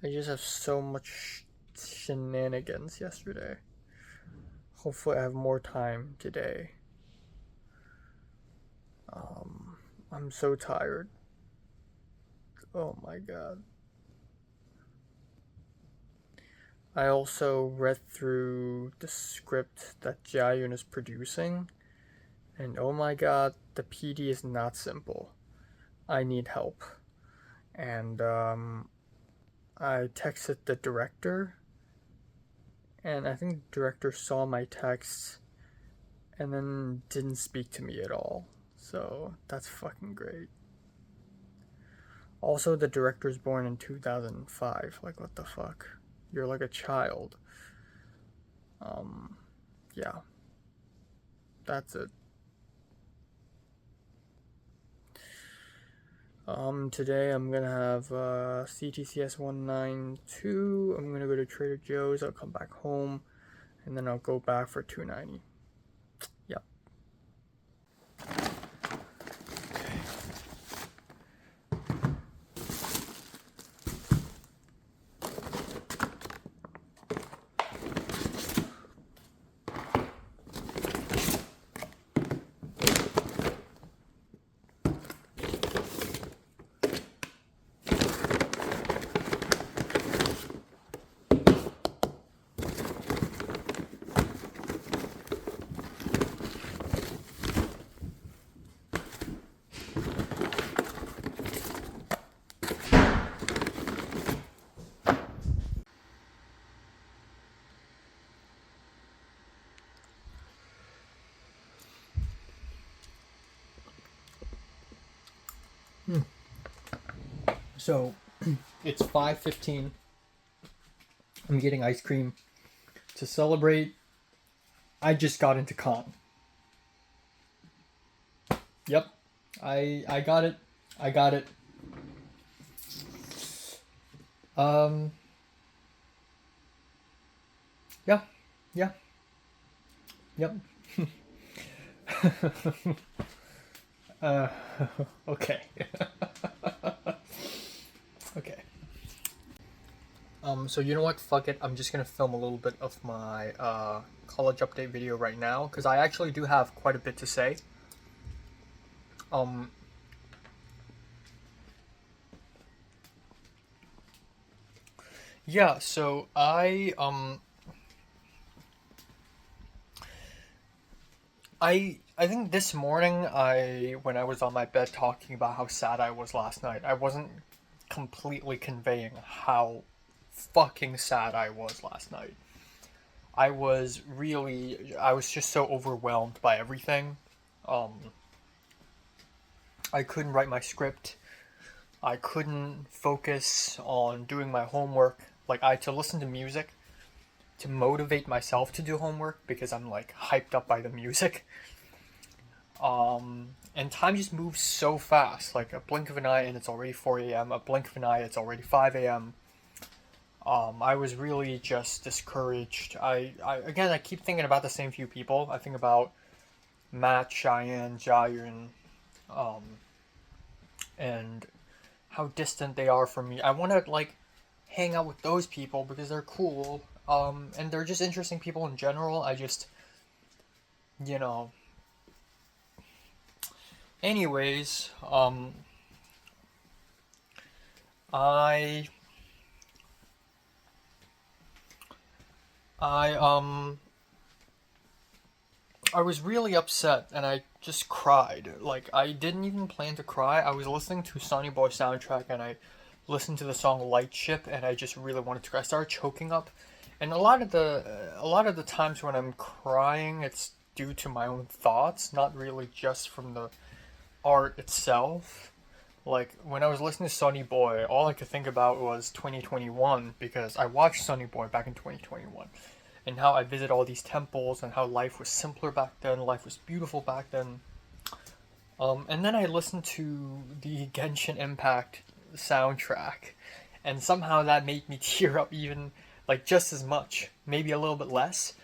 I just have so much shenanigans yesterday. Hopefully I have more time today. I'm so tired. Oh my god. I also read through the script that Jiayun is producing, and oh my god, the PD is not simple. I need help. And I texted the director, and I think the director saw my text and then didn't speak to me at all. So that's fucking great. Also, the director's born in 2005. Like, what the fuck? You're like a child. Yeah. That's it. Today I'm gonna have CTCS 192. I'm gonna go to Trader Joe's. I'll come back home, and then I'll go back for 290. Yep. So it's 5:15. I'm getting ice cream to celebrate. I just got into con. Yep, I got it. I got it. Yeah, yeah, yep. uh, okay. Okay. So you know what? Fuck it. I'm just gonna film a little bit of my college update video right now because I actually do have quite a bit to say. Yeah. So I think this morning when I was on my bed talking about how sad I was last night, I wasn't completely conveying how fucking sad I was last night. I was just so overwhelmed by everything. I couldn't write my script. I couldn't focus on doing my homework. Like, I had to listen to music to motivate myself to do homework because I'm like hyped up by the music. And time just moves so fast. Like a blink of an eye and it's already 4 a.m. A blink of an eye, it's already 5 a.m. I was really just discouraged. I keep thinking about the same few people. I think about Matt, Cheyenne, Jiayun, and how distant they are from me. I want to like hang out with those people because they're cool. And they're just interesting people in general. I just, you know. Anyways, I I I was really upset and I just cried. Like I didn't even plan to cry. I was listening to Sonny Boy soundtrack and I listened to the song Light Ship and I just really wanted to cry. I started choking up. And a lot of the times when I'm crying it's due to my own thoughts, not really just from the art itself. Like when I was listening to Sonny Boy, all I could think about was 2021 because I watched Sonny Boy back in 2021 and how I visit all these temples and how life was simpler back then, life was beautiful back then. And then I listened to the Genshin Impact soundtrack, and somehow that made me tear up even like just as much, maybe a little bit less,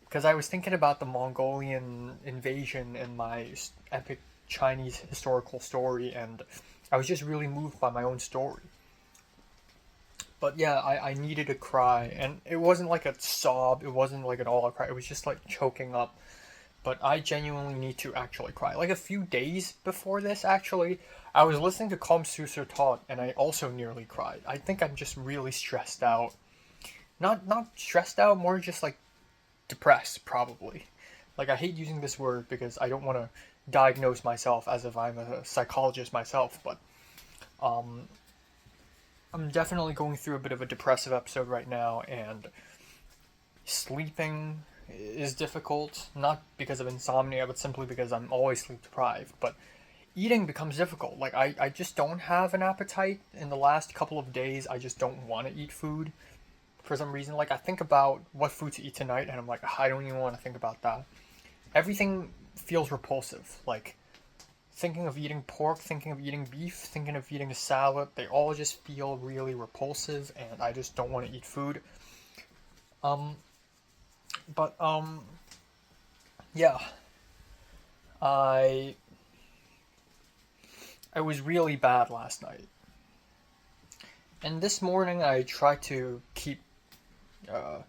because I was thinking about the Mongolian invasion in my epic Chinese historical story, and I was just really moved by my own story. But yeah, I needed to cry, and it wasn't like a sob, it wasn't like an all out cry, it was just like choking up. But I genuinely need to actually cry. Like a few days before this, actually, I was listening to Kom Suser Talk, and I also nearly cried. I think I'm just really stressed out. Not stressed out, more just like depressed, probably. Like I hate using this word because I don't want to diagnose myself as if I'm a psychologist myself, but um, I'm definitely going through a bit of a depressive episode right now, and sleeping is difficult, not because of insomnia, but simply because I'm always sleep deprived. But eating becomes difficult. Like, I just don't have an appetite in the last couple of days. I just don't want to eat food for some reason. Like, I think about what food to eat tonight, and I'm like, I don't even want to think about that. Everything feels repulsive. Like, thinking of eating pork, thinking of eating beef, thinking of eating a salad, they all just feel really repulsive, and I just don't want to eat food. Um, but yeah, I I was really bad last night, and this morning I tried to keep uh,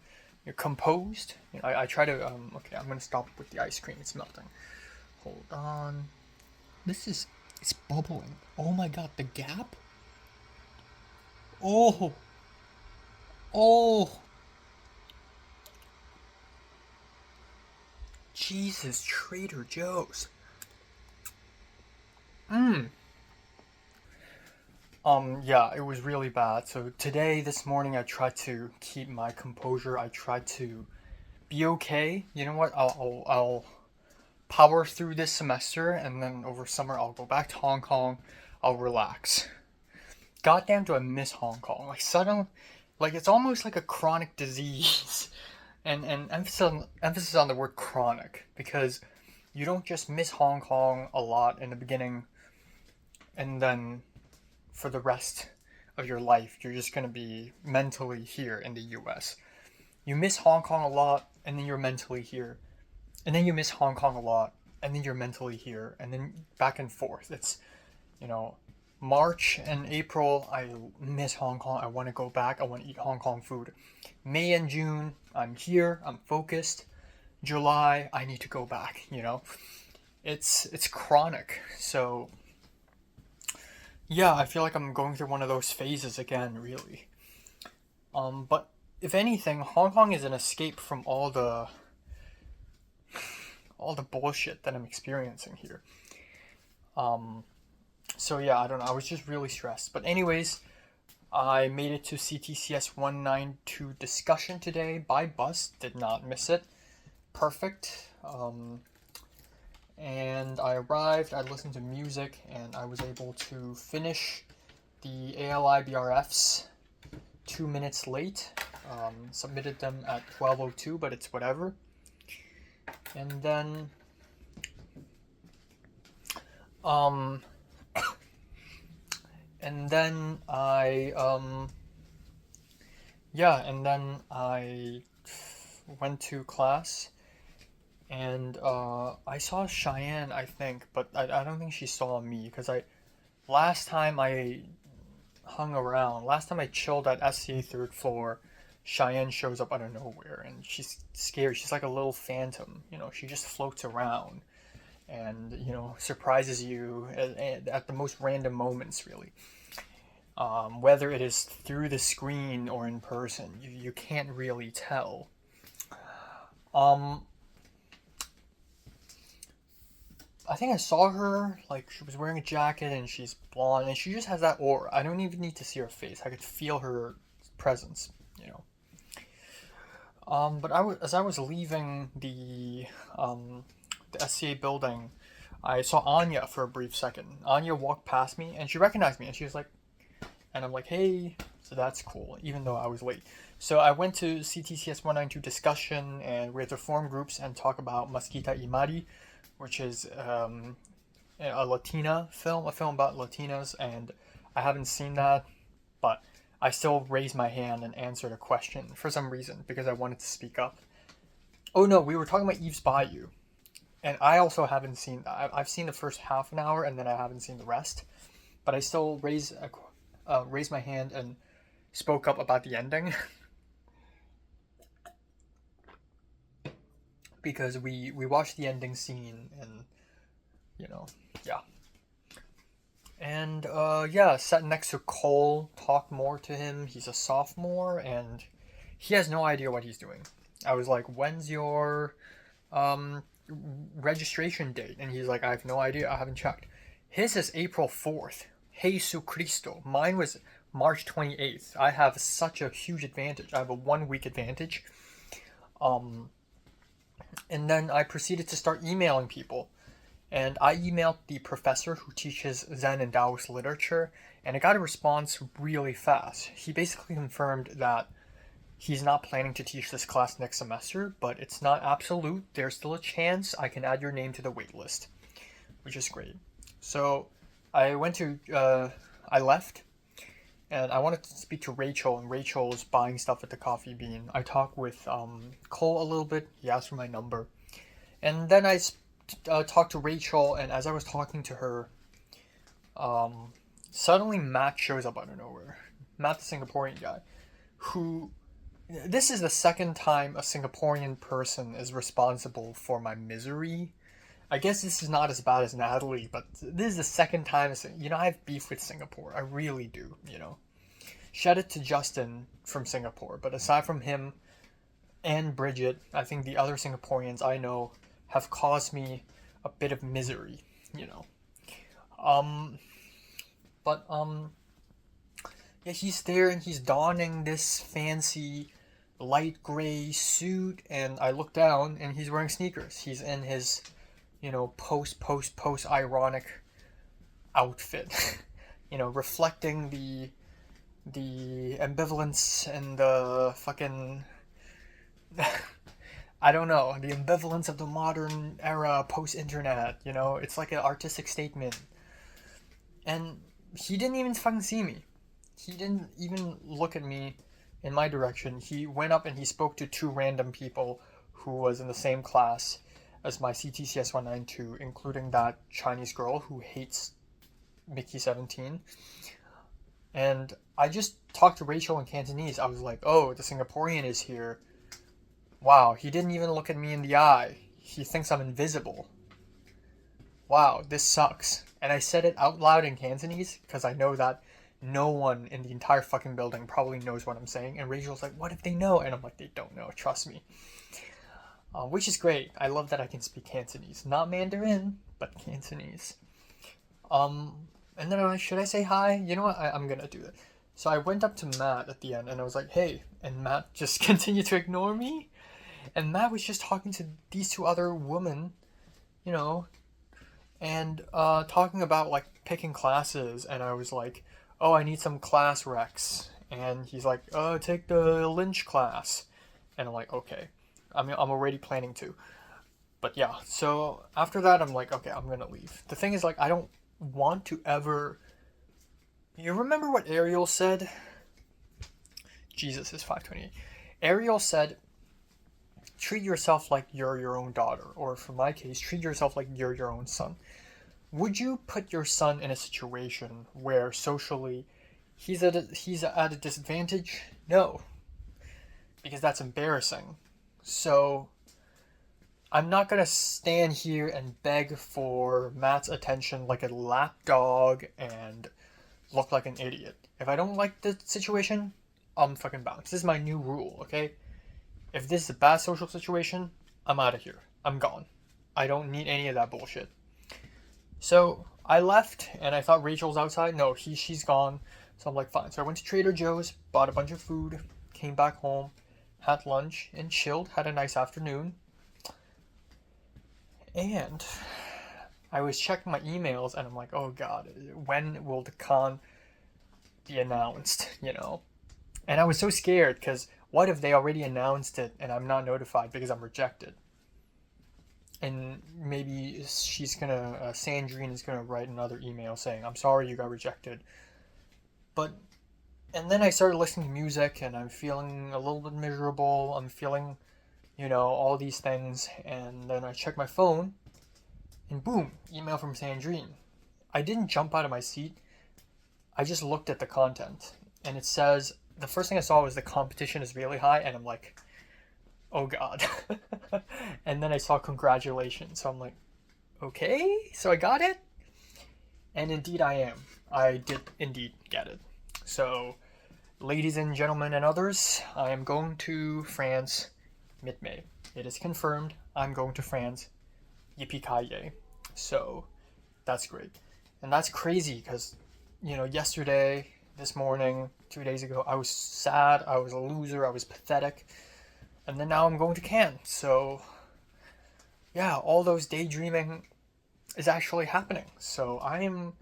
composed. I try to okay, I'm gonna stop with the ice cream. It's melting. Hold on. It's bubbling. Oh my god, the gap. Oh, oh, Jesus, Trader Joe's. Mmm. Yeah, it was really bad. So today, this morning, I tried to keep my composure. I tried to be okay. You know what? I'll power through this semester, and then over summer, I'll go back to Hong Kong. I'll relax. Goddamn, do I miss Hong Kong? Like suddenly, like it's almost like a chronic disease, and emphasis on the word chronic, because you don't just miss Hong Kong a lot in the beginning, and then for the rest of your life, you're just going to be mentally here in the US. You miss Hong Kong a lot, and then you're mentally here. And then you miss Hong Kong a lot, and then you're mentally here. And then back and forth. It's, you know, March and April, I miss Hong Kong. I want to go back. I want to eat Hong Kong food. May and June, I'm here. I'm focused. July, I need to go back, you know? It's chronic. So yeah, I feel like I'm going through one of those phases again, really. But if anything, Hong Kong is an escape from all the bullshit that I'm experiencing here. Um, so yeah, I don't know. I was just really stressed. But anyways, I made it to CTCS 192 discussion today by bus. Did not miss it. Perfect. And I arrived, I listened to music, and I was able to finish the ALI BRFs 2 minutes late. Submitted them at 12:02, but it's whatever. And then, um, and then I went to class, and I saw Cheyenne, I think, but I don't think she saw me, because last time I last time I chilled at SCA third floor, Cheyenne shows up out of nowhere, and she's scary. She's like a little phantom, she just floats around and, surprises you at the most random moments, really. Whether it is through the screen or in person, you can't really tell. I think I saw her, like, she was wearing a jacket and she's blonde, and she just has that aura. I don't even need to see her face. I could feel her presence. But as I was leaving the SCA building, I saw Anya for a brief second. Anya walked past me, and she recognized me, and she was like, and I'm like, hey, so that's cool, even though I was late. So I went to CTCS 192 discussion, and we had to form groups and talk about Mezquita y Mari, which is a Latina film, a film about Latinas, and I haven't seen that, but I still raised my hand and answered a question for some reason, because I wanted to speak up. Oh no, we were talking about Eve's Bayou, and I also haven't seen that. I've seen the first half an hour, and then I haven't seen the rest, but I still raised my hand and spoke up about the ending. Because we watched the ending scene, and you know, yeah. And yeah, sat next to Cole, talked more to him. He's a sophomore and he has no idea what he's doing. I was like, when's your um registration date? And he's like, I have no idea, I haven't checked. His is April 4th. Jesus Cristo. Mine was March 28th. I have such a huge advantage. I have a 1 week advantage. Um and then I proceeded to start emailing people. And I emailed the professor who teaches Zen and Taoist literature, and I got a response really fast. He basically confirmed that he's not planning to teach this class next semester, but it's not absolute. There's still a chance I can add your name to the waitlist, which is great. So I left, and I wanted to speak to Rachel, and Rachel's buying stuff at the Coffee Bean. I talked with Cole a little bit. He asked for my number, and then I talked to Rachel, and as I was talking to her, suddenly Matt shows up out of nowhere. Matt, the Singaporean guy, who, this is the second time a Singaporean person is responsible for my misery. I guess this is not as bad as Natalie, but this is the second time, I have beef with Singapore. I really do, Shout out to Justin from Singapore, but aside from him and Bridget, I think the other Singaporeans I know have caused me a bit of misery, yeah, he's there and he's donning this fancy light gray suit, and I look down and he's wearing sneakers. He's in his, post ironic outfit, reflecting the ambivalence and the fucking I don't know, the ambivalence of the modern era post-internet, it's like an artistic statement. And he didn't even fucking see me. He didn't even look at me in my direction. He went up and he spoke to two random people who was in the same class as my CTCS 192, including that Chinese girl who hates Mickey 17. And I just talked to Rachel in Cantonese. I was like, oh, the Singaporean is here. Wow, he didn't even look at me in the eye. He thinks I'm invisible. Wow, this sucks. And I said it out loud in Cantonese because I know that no one in the entire fucking building probably knows what I'm saying. And Rachel's like, what if they know? And I'm like, they don't know, trust me. Which is great. I love that I can speak Cantonese. Not Mandarin, but Cantonese. And then I'm like, should I say hi? You know what? I'm gonna do it. So I went up to Matt at the end and I was like, hey. And Matt just continued to ignore me. And Matt was just talking to these two other women, and talking about like picking classes. And I was like, oh, I need some class recs. And he's like, take the Lynch class. And I'm like, okay. I'm already planning to. But yeah, so after that, I'm like, okay, I'm gonna leave. The thing is, like, I don't want to ever. You remember what Ariel said? Jesus is 528. Ariel said, treat yourself like you're your own daughter, or for my case, treat yourself like you're your own son. Would you put your son in a situation where socially he's at a disadvantage? No, because that's embarrassing. So I'm not gonna stand here and beg for Matt's attention like a lapdog and look like an idiot. If I don't like the situation, I'm fucking bounce. This is my new rule, okay? If this is a bad social situation, I'm out of here. I'm gone. I don't need any of that bullshit. So I left, and I thought Rachel's outside. No, she's gone. So I'm like, fine. So I went to Trader Joe's, bought a bunch of food, came back home, had lunch, and chilled. Had a nice afternoon. And I was checking my emails, and I'm like, oh god, when will the con be announced, And I was so scared, because what if they already announced it and I'm not notified because I'm rejected? And maybe Sandrine is gonna write another email saying, I'm sorry you got rejected. And then I started listening to music and I'm feeling a little bit miserable. I'm feeling, all these things. And then I checked my phone and boom, email from Sandrine. I didn't jump out of my seat. I just looked at the content and it says the first thing I saw was the competition is really high, and I'm like, oh god. And then I saw congratulations, so I'm like, okay, so I got it, and indeed I am. I did indeed get it. So, ladies and gentlemen and others, I am going to France mid-May. It is confirmed. I'm going to France. Yippee-ki-yay. So, that's great. And that's crazy because, yesterday, this morning, 2 days ago, I was sad, I was a loser, I was pathetic. And then now I'm going to Cannes. So, yeah, all those daydreaming is actually happening. So I'm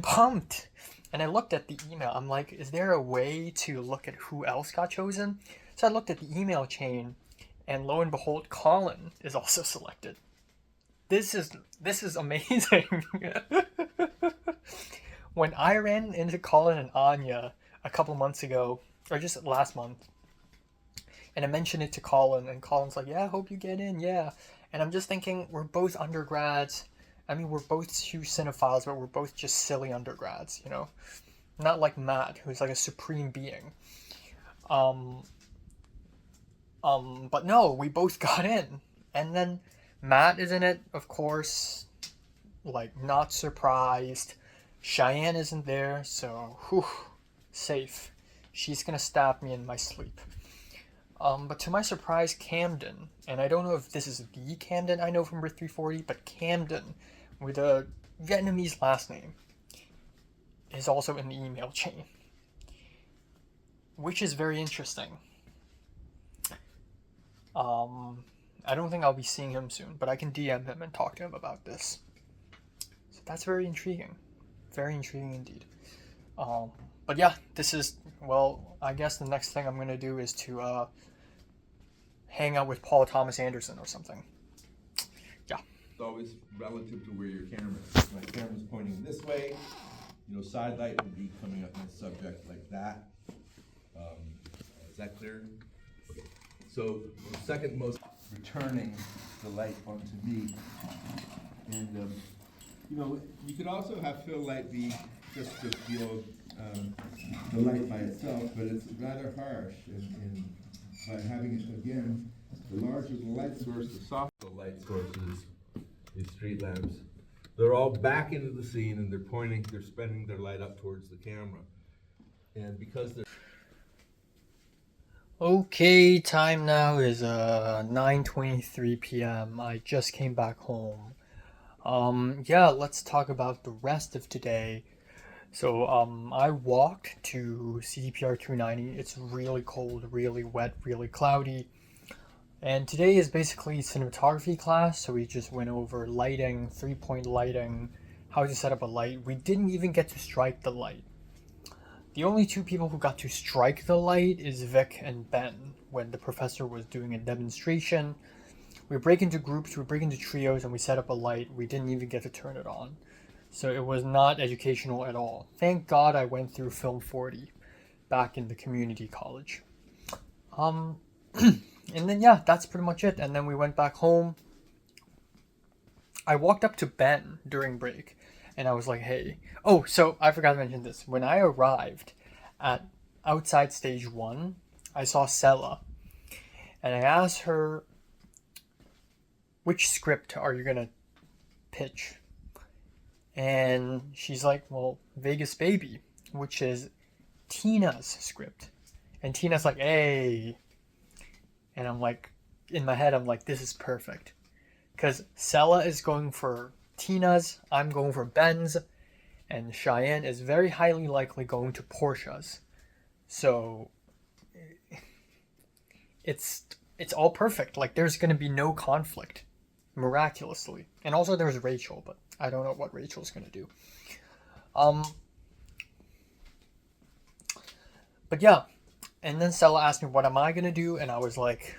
pumped. And I looked at the email. I'm like, is there a way to look at who else got chosen? So I looked at the email chain, and lo and behold, Colin is also selected. This is amazing. When I ran into Colin and Anya a couple months ago, or just last month, and I mentioned it to Colin, and Colin's like, yeah, I hope you get in, yeah. And I'm just thinking, we're both undergrads. I mean, we're both huge cinephiles, but we're both just silly undergrads, Not like Matt, who's like a supreme being. But no, we both got in. And then Matt is in it, of course, like, not surprised. Cheyenne isn't there, so, whew, safe. She's gonna stab me in my sleep. But to my surprise, Camden, and I don't know if this is the Camden I know from Brit 340, but Camden, with a Vietnamese last name, is also in the email chain, which is very interesting. I don't think I'll be seeing him soon, but I can DM him and talk to him about this. So that's very intriguing. Very intriguing indeed. But yeah, this is, well, I guess the next thing I'm going to do is to hang out with Paul Thomas Anderson or something. Yeah. It's always relative to where your camera is. My camera's pointing this way, side light would be coming up in the subject like that. Is that clear? So the second most returning the light onto me. And you could also have fill light be just the light by itself, but it's rather harsh. And by having it again, the larger the light source, the softer the light sources, these street lamps, they're all back into the scene and they're spinning their light up towards the camera. And because they're Okay, time now is 9:23 p.m. I just came back home. Yeah, let's talk about the rest of today. So, I walked to CDPR 290. It's really cold, really wet, really cloudy. And today is basically cinematography class, so we just went over lighting, 3-point lighting, how to set up a light. We didn't even get to strike the light. The only two people who got to strike the light is Vic and Ben when the professor was doing a demonstration. We break into groups, we break into trios, and we set up a light. We didn't even get to turn it on. So it was not educational at all. Thank God I went through Film 40 back in the community college. And then yeah, that's pretty much it. And then we went back home. I walked up to Ben during break. And I was like, hey. Oh, so I forgot to mention this. When I arrived at outside stage 1, I saw Sella. And I asked her, which script are you going to pitch? And she's like, well, Vegas Baby, which is Tina's script. And Tina's like, hey. And I'm like, in my head, I'm like, this is perfect. Because Sella is going for Tina's, I'm going for Ben's, and Cheyenne is very highly likely going to Portia's. So it's all perfect. Like, there's going to be no conflict, miraculously. And also there's Rachel, but I don't know what Rachel's going to do. But yeah, and then Stella asked me, what am I going to do? And I was like,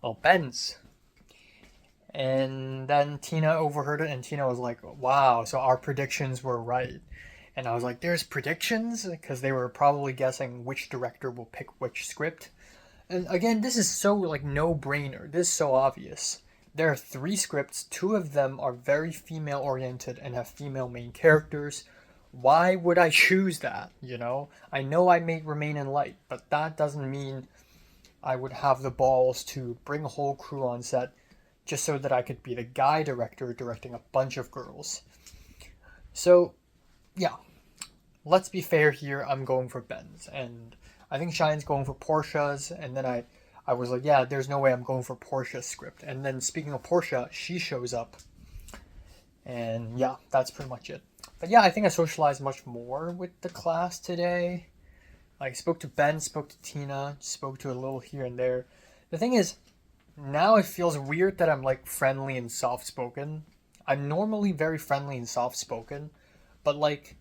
well, Ben's. And then Tina overheard it, and Tina was like, wow, so our predictions were right. And I was like, there's predictions? Because they were probably guessing which director will pick which script. And again, this is so, like, no-brainer. This is so obvious. There are 3 scripts. 2 of them are very female-oriented and have female main characters. Why would I choose that, you know? I know I may remain in light, but that doesn't mean I would have the balls to bring a whole crew on set just so that I could be the guy director directing a bunch of girls. So, yeah, let's be fair here. I'm going for Ben's, and I think Cheyenne's going for Portia's, and then I was like, yeah, there's no way I'm going for Portia's script. And then speaking of Portia, she shows up, and yeah, that's pretty much it. But yeah, I think I socialized much more with the class today. Like, spoke to Ben, spoke to Tina, spoke to a little here and there. The thing is, now it feels weird that I'm like friendly and soft spoken. I'm normally very friendly and soft spoken, but like,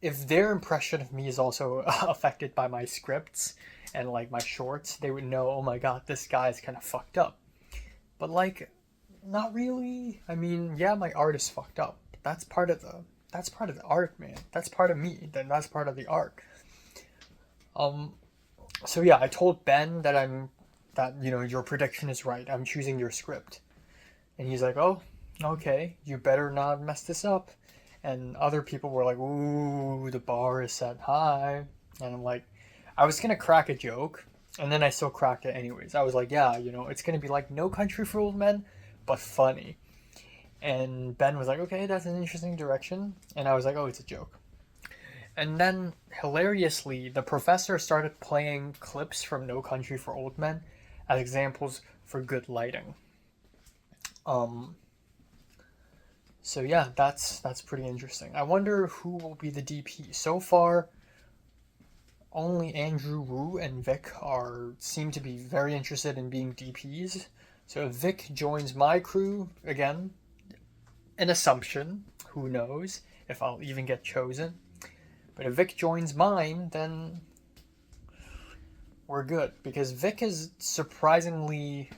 if their impression of me is also affected by my scripts and like my shorts, they would know, oh my god, this guy is kind of fucked up. But like, not really. I mean, yeah, my art is fucked up. But that's part of the art, man. That's part of me. Then that's part of the art. So yeah, I told Ben that you know, your prediction is right. I'm choosing your script. And he's like, "Oh, okay. You better not mess this up." And other people were like, "Ooh, the bar is set high." And I'm like, I was going to crack a joke, and then I still cracked it anyways. I was like, "Yeah, you know, it's going to be like No Country for Old Men, but funny." And Ben was like, "Okay, that's an interesting direction." And I was like, "Oh, it's a joke." And then, hilariously, the professor started playing clips from No Country for Old Men as examples for good lighting. So yeah, that's pretty interesting. I wonder who will be the DP. So far, only Andrew Wu and Vic seem to be very interested in being DPs. So if Vic joins my crew again, an assumption, who knows if I'll even get chosen. But if Vic joins mine, then we're good. Because Vic is surprisingly,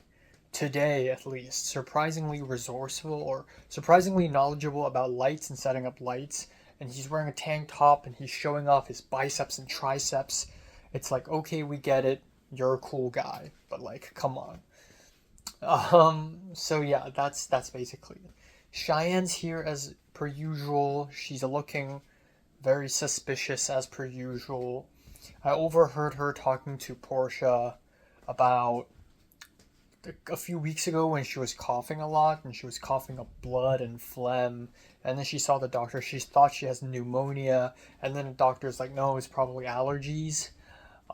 today at least, surprisingly resourceful or surprisingly knowledgeable about lights and setting up lights. And he's wearing a tank top and he's showing off his biceps and triceps. It's like, okay, we get it. You're a cool guy. But like, come on. So yeah, that's basically it. Cheyenne's here as per usual. She's looking very suspicious as per usual. I overheard her talking to Portia about a few weeks ago when she was coughing a lot and she was coughing up blood and phlegm, and then she saw the doctor. She thought she has pneumonia, and then the doctor's like, no, it's probably allergies.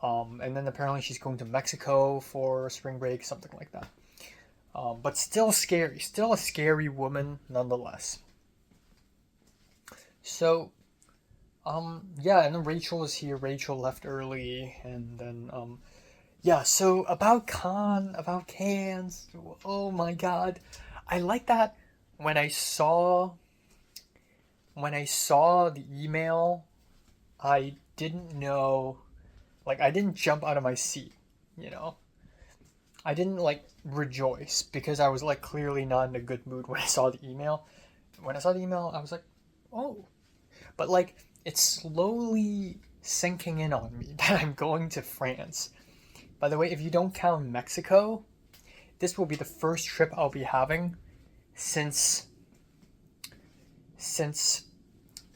And then apparently she's going to Mexico for spring break, something like that. But still scary, still a scary woman nonetheless. So yeah, and then Rachel is here. Rachel left early, and then yeah. So about cans. Oh my god, I like that when I saw the email, I didn't know, like I didn't jump out of my seat, you know. I didn't like rejoice because I was like clearly not in a good mood when I saw the email. When I saw the email, I was like, oh, but like it's slowly sinking in on me that I'm going to France. By the way, if you don't count Mexico, this will be the first trip I'll be having since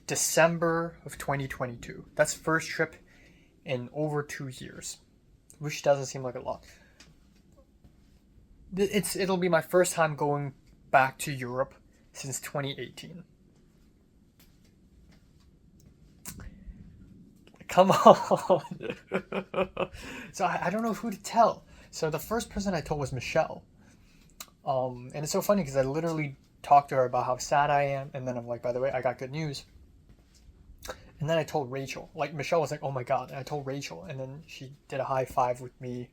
December of 2022. That's first trip in over 2 years, which doesn't seem like a lot. It'll be my first time going back to Europe since 2018. Come on. So I don't know who to tell. So the first person I told was Michelle. And it's so funny because I literally talked to her about how sad I am, and then I'm like, by the way, I got good news. And then I told Rachel. Like Michelle was like, oh my god, and I told Rachel, and then she did a high five with me.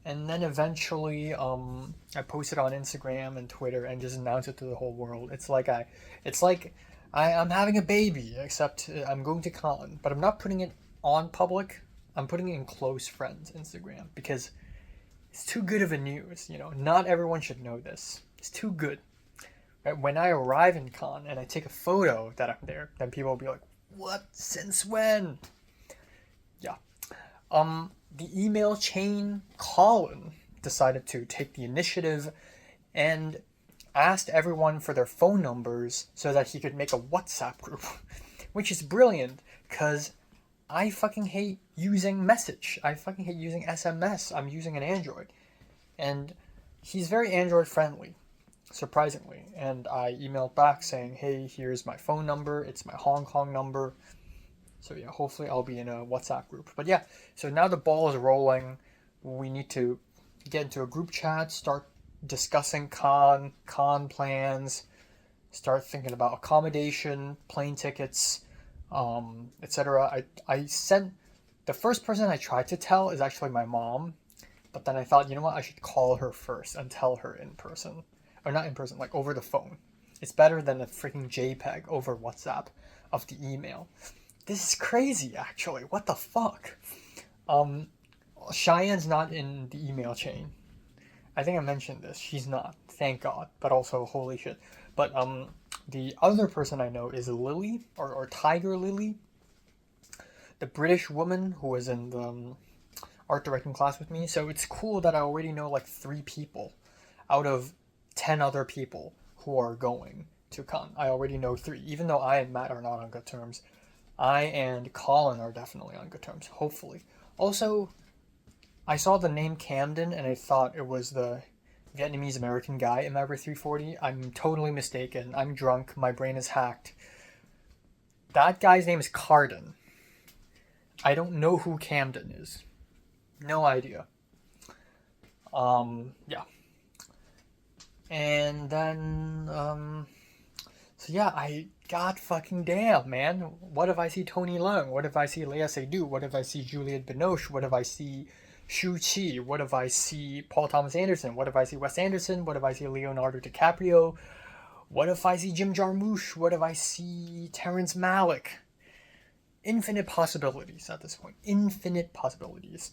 And then eventually, I posted on Instagram and Twitter and just announced it to the whole world. It's like I'm having a baby, except I'm going to Cannes, but I'm not putting it on public. I'm putting it in close friends Instagram because it's too good of a news. You know, not everyone should know this. It's too good. Right? When I arrive in Cannes and I take a photo that I'm there, then people will be like, "What? Since when?" Yeah. The email chain, Colin decided to take the initiative, and asked everyone for their phone numbers so that he could make a WhatsApp group, which is brilliant because I fucking hate using message. I fucking hate using SMS. I'm using an Android. And he's very Android friendly, surprisingly. And I emailed back saying, hey, here's my phone number. It's my Hong Kong number. So yeah, hopefully I'll be in a WhatsApp group. But yeah, so now the ball is rolling. We need to get into a group chat, start discussing con plans, start thinking about accommodation, plane tickets, etc. I sent the first person I tried to tell is actually my mom, but then I thought, you know what, I should call her first and tell her in person, or not in person, like over the phone. It's better than a freaking JPEG over WhatsApp of the email. This is crazy, actually. What the fuck? Cheyenne's not in the email chain. I think I mentioned this. She's not, thank God. But also, holy shit. But the other person I know is Lily, or Tiger Lily, the British woman who was in the art directing class with me. So it's cool that I already know like 3 people out of 10 other people who are going to Cannes. I already know 3, even though I and Matt are not on good terms. I and Colin are definitely on good terms, hopefully. Also, I saw the name Camden and I thought it was the Vietnamese American guy in Maverick 340. I'm totally mistaken. I'm drunk. My brain is hacked. That guy's name is Carden. I don't know who Camden is. No idea. Yeah. And then, so yeah, God fucking damn, man. What if I see Tony Leung? What if I see Léa Seydoux? What if I see Juliette Binoche? What if I see Shu Qi? What if I see Paul Thomas Anderson? What if I see Wes Anderson? What if I see Leonardo DiCaprio? What if I see Jim Jarmusch? What if I see Terrence Malick? Infinite possibilities at this point. Infinite possibilities.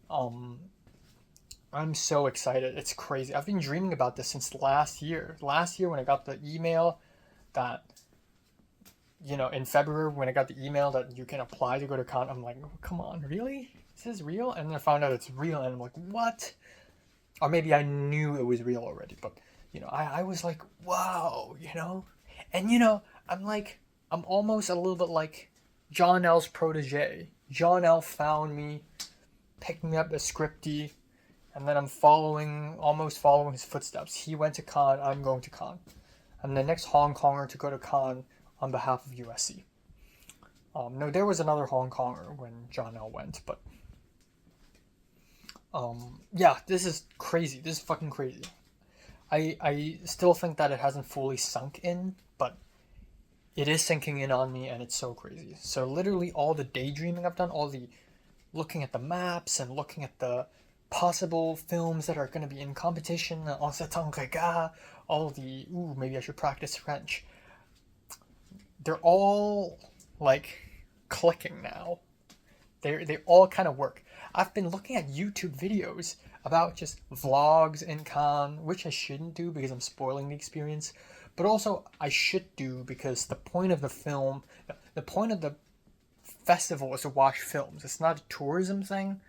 I'm so excited. It's crazy. I've been dreaming about this since last year. Last year when I got the email that, in February when I got the email that you can apply to go to Cannes, I'm like, come on, really? Is this real? And then I found out it's real and I'm like, what? Or maybe I knew it was real already, but, I was like, wow, And, I'm almost a little bit like John L's protege. John L found me, picked me up as Scripty, and then I'm almost following his footsteps. He went to Cannes, I'm going to Cannes. I'm the next Hong Konger to go to Cannes on behalf of USC. No, there was another Hong Konger when John L went, but yeah, this is crazy. This is fucking crazy. I still think that it hasn't fully sunk in, but it is sinking in on me, and it's so crazy. So literally all the daydreaming I've done, all the looking at the maps and looking at the possible films that are going to be in competition, all the, maybe I should practice French. They're all, clicking now. They all kind of work. I've been looking at YouTube videos about just vlogs in Cannes, which I shouldn't do because I'm spoiling the experience, but also I should do because the point of the festival is to watch films. It's not a tourism thing.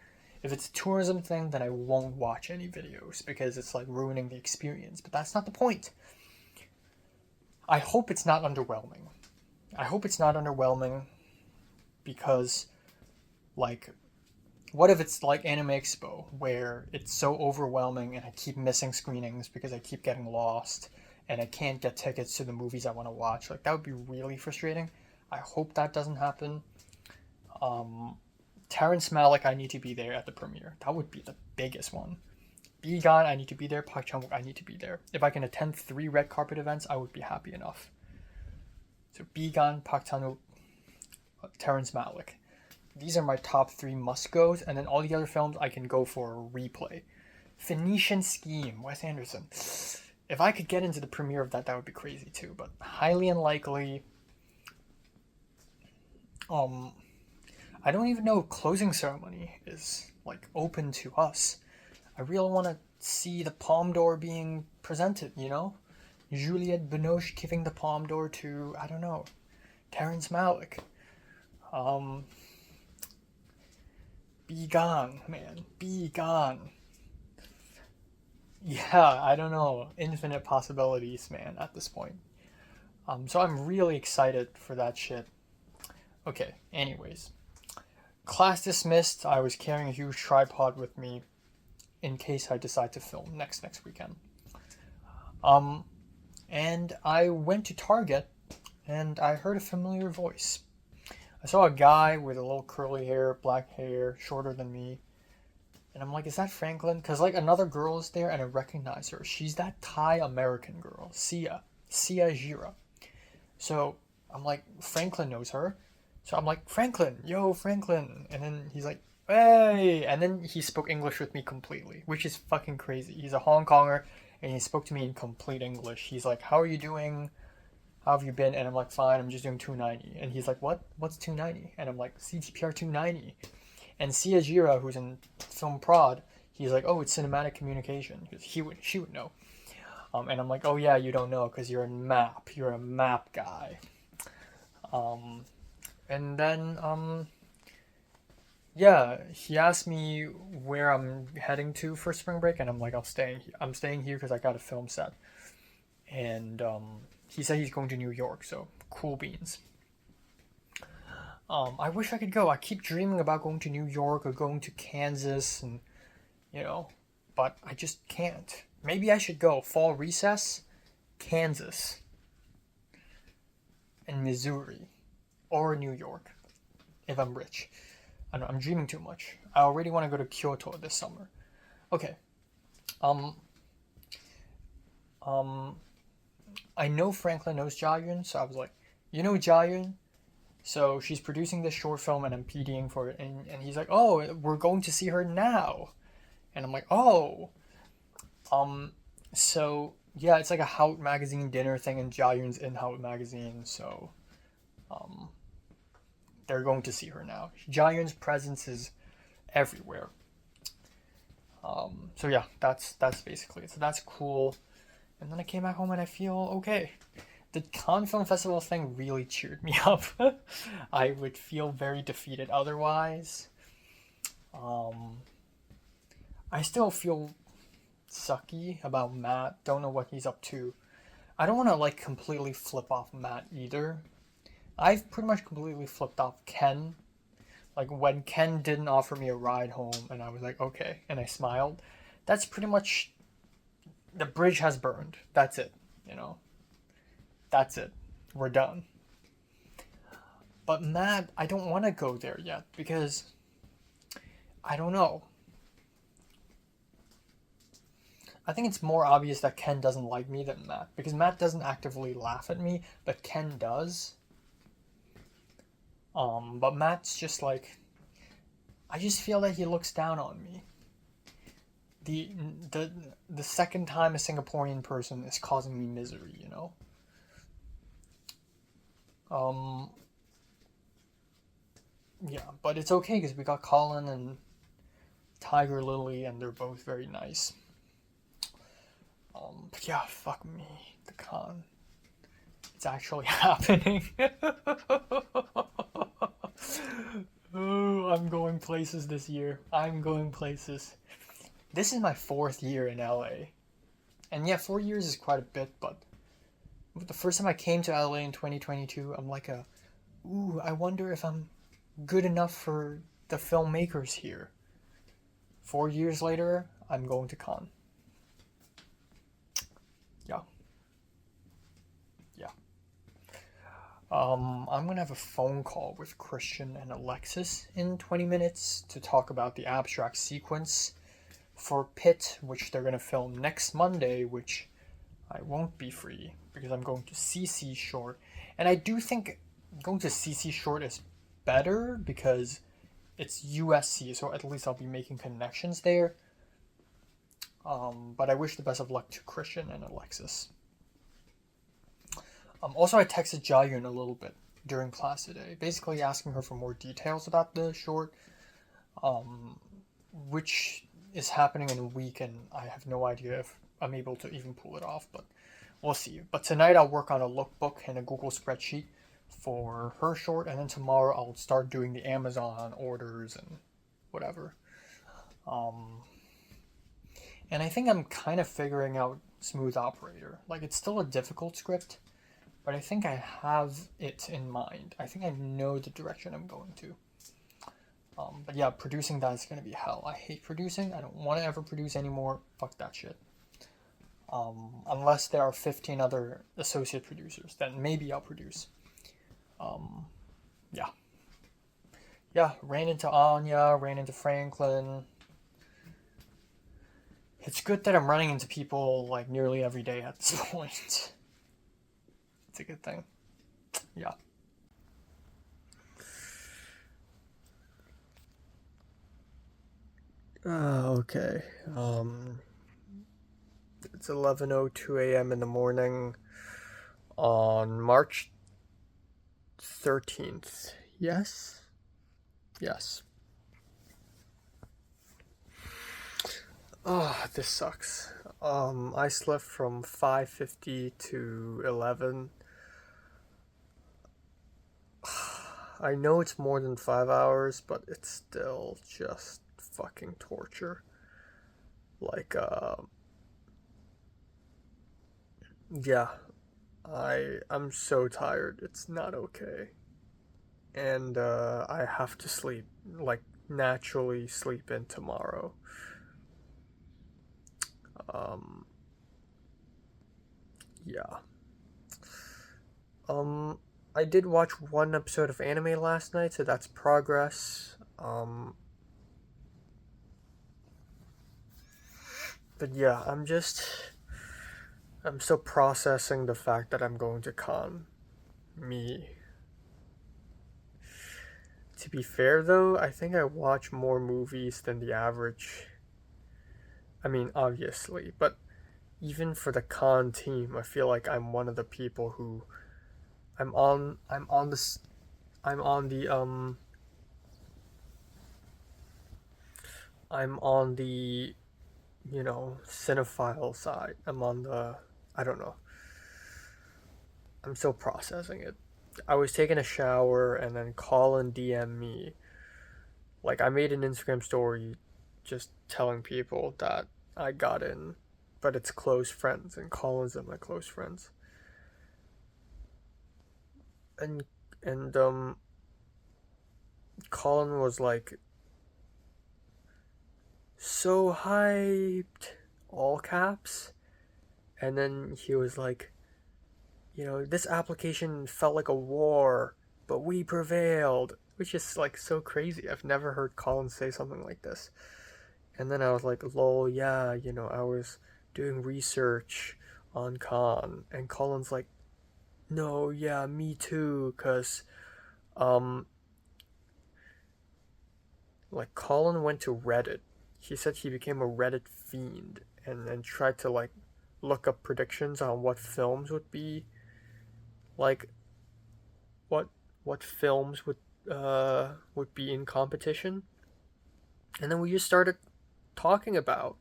If it's a tourism thing, then I won't watch any videos because it's ruining the experience. But that's not the point. I hope it's not underwhelming. Because, what if it's like Anime Expo, where it's so overwhelming and I keep missing screenings because I keep getting lost and I can't get tickets to the movies I want to watch. That would be really frustrating. I hope that doesn't happen. Terrence Malick, I need to be there at the premiere. That would be the biggest one. Egon, I need to be there. Park Chan-wook, I need to be there. If I can attend 3 red carpet events, I would be happy enough. So Egon, Park Chan-wook, Terrence Malick. These are my top 3 must-goes, and then all the other films I can go for a replay. Phoenician Scheme, Wes Anderson. If I could get into the premiere of that, that would be crazy too, but highly unlikely. I don't even know if closing ceremony is open to us. I really want to see the Palme d'Or being presented, Juliette Binoche giving the Palme d'Or to, I don't know, Terrence Malick. Be gone, man. Be gone. Yeah, I don't know. Infinite possibilities, man, at this point. So I'm really excited for that shit. Okay, anyways. Class dismissed. I was carrying a huge tripod with me in case I decide to film next weekend. Um, and I went to Target and I heard a familiar voice. I saw a guy with a little curly hair, black hair, shorter than me. And I'm like, is that Franklin? Because, like, another girl is there and I recognize her. She's that Thai American girl, Sia Jira. So I'm like, Franklin knows her. So I'm like, Franklin, yo, Franklin. And then he's like, hey. And then he spoke English with me completely, which is fucking crazy. He's a Hong Konger and he spoke to me in complete English. He's like, how are you doing? How have you been? And I'm like, fine, I'm just doing 290. And he's like, what? What's 290? And I'm like, CTPR 290. And Sia Jira, who's in film prod, he's like, oh, it's cinematic communication. She would know. And I'm like, oh yeah, you don't know because you're a map guy. And then yeah, he asked me where I'm heading to for spring break, and I'm like, I'm staying here because I got a film set. And he said he's going to New York, so cool beans. I wish I could go. I keep dreaming about going to New York or going to Kansas, and you know, but I just can't. Maybe I should go fall recess, Kansas, and Missouri, or New York, if I'm rich. I know I'm dreaming too much. I already want to go to Kyoto this summer. Okay. Um. Um. I know Franklin knows Jayun, so I was like, you know Jayun? So she's producing this short film and I'm PDing for it. And he's like, oh, we're going to see her now. And I'm like, oh. So, yeah, it's like a Hout magazine dinner thing and Jayun's in Hout magazine. So, um, they're going to see her now. Jayun's presence is everywhere. So yeah, that's basically it. So that's cool. And then I came back home and I feel okay. The Cannes Film Festival thing really cheered me up. I would feel very defeated otherwise. Um, I still feel sucky about Matt. Don't know what he's up to. I don't want to like completely flip off Matt either. I've pretty much completely flipped off Ken. Like when Ken didn't offer me a ride home and I was like, okay, and I smiled. That's pretty much the bridge has burned. That's it, you know. That's it. We're done. But Matt, I don't want to go there yet because I don't know. I think it's more obvious that Ken doesn't like me than Matt because Matt doesn't actively laugh at me, but Ken does. But Matt's just like, I just feel that he looks down on me. The the the second time a Singaporean person is causing me misery, you know. Um, yeah, but it's okay because we got Colin and Tiger Lily, and they're both very nice. But yeah, fuck me, the con. It's actually happening. Oh, I'm going places this year. I'm going places. This is my 4th year in LA. And yeah, 4 years is quite a bit, but the first time I came to LA in 2022, I'm like ooh, I wonder if I'm good enough for the filmmakers here. 4 years later, I'm going to Cannes. Yeah. Yeah. I'm gonna have a phone call with Christian and Alexis in 20 minutes to talk about the abstract sequence for Pit, which they're gonna film next Monday, which I won't be free because I'm going to CC Short. And I do think going to CC Short is better because it's USC, so at least I'll be making connections there. But I wish the best of luck to Christian and Alexis. Also, I texted Jayun a little bit during class today, basically asking her for more details about the short, which is happening in a week, and I have no idea if I'm able to even pull it off, but we'll see. But tonight I'll work on a lookbook and a Google spreadsheet for her short, and then tomorrow I'll start doing the Amazon orders and whatever. And I think I'm kind of figuring out Smooth Operator. Like, it's still a difficult script, but I think I have it in mind. I think I know the direction I'm going to. But yeah, producing that is going to be hell. I hate producing. I don't want to ever produce anymore. Fuck that shit. Unless there are 15 other associate producers, then maybe I'll produce. Yeah. Yeah, ran into Anya, ran into Franklin. It's good that I'm running into people like nearly every day at this point. It's a good thing. Yeah. Okay. It's 11:02 a.m. in the morning on March 13th. Yes? Yes. Oh, this sucks. I slept from 5:50 to 11. I know it's more than 5 hours, but it's still just fucking torture. Like, yeah, I'm so tired. It's not okay. And I have to sleep, like naturally sleep in tomorrow. Um, yeah. Um, I did watch one episode of anime last night, so that's progress. But yeah, I'm still processing the fact that I'm going to con. Me. To be fair though, I think I watch more movies than the average. I mean, obviously, but even for the con team, I feel like I'm one of the people who I'm on this I'm on the I'm on the cinephile side. I'm on the I don't know. I'm still processing it. I was taking a shower and then Colin DM me. Like I made an Instagram story just telling people that I got in, but it's close friends and Colin's in my close friends. And and Colin was like so hyped, all caps. And then he was like, this application felt like a war, but we prevailed, which is like so crazy. I've never heard Colin say something like this. And then I was like, lol, yeah, I was doing research on Khan. And Colin's like, no, yeah, me too, because, um, like, Colin went to Reddit. He said he became a Reddit fiend and tried to, like, look up predictions on what films would be, like, what what films would be in competition. And then we just started talking about,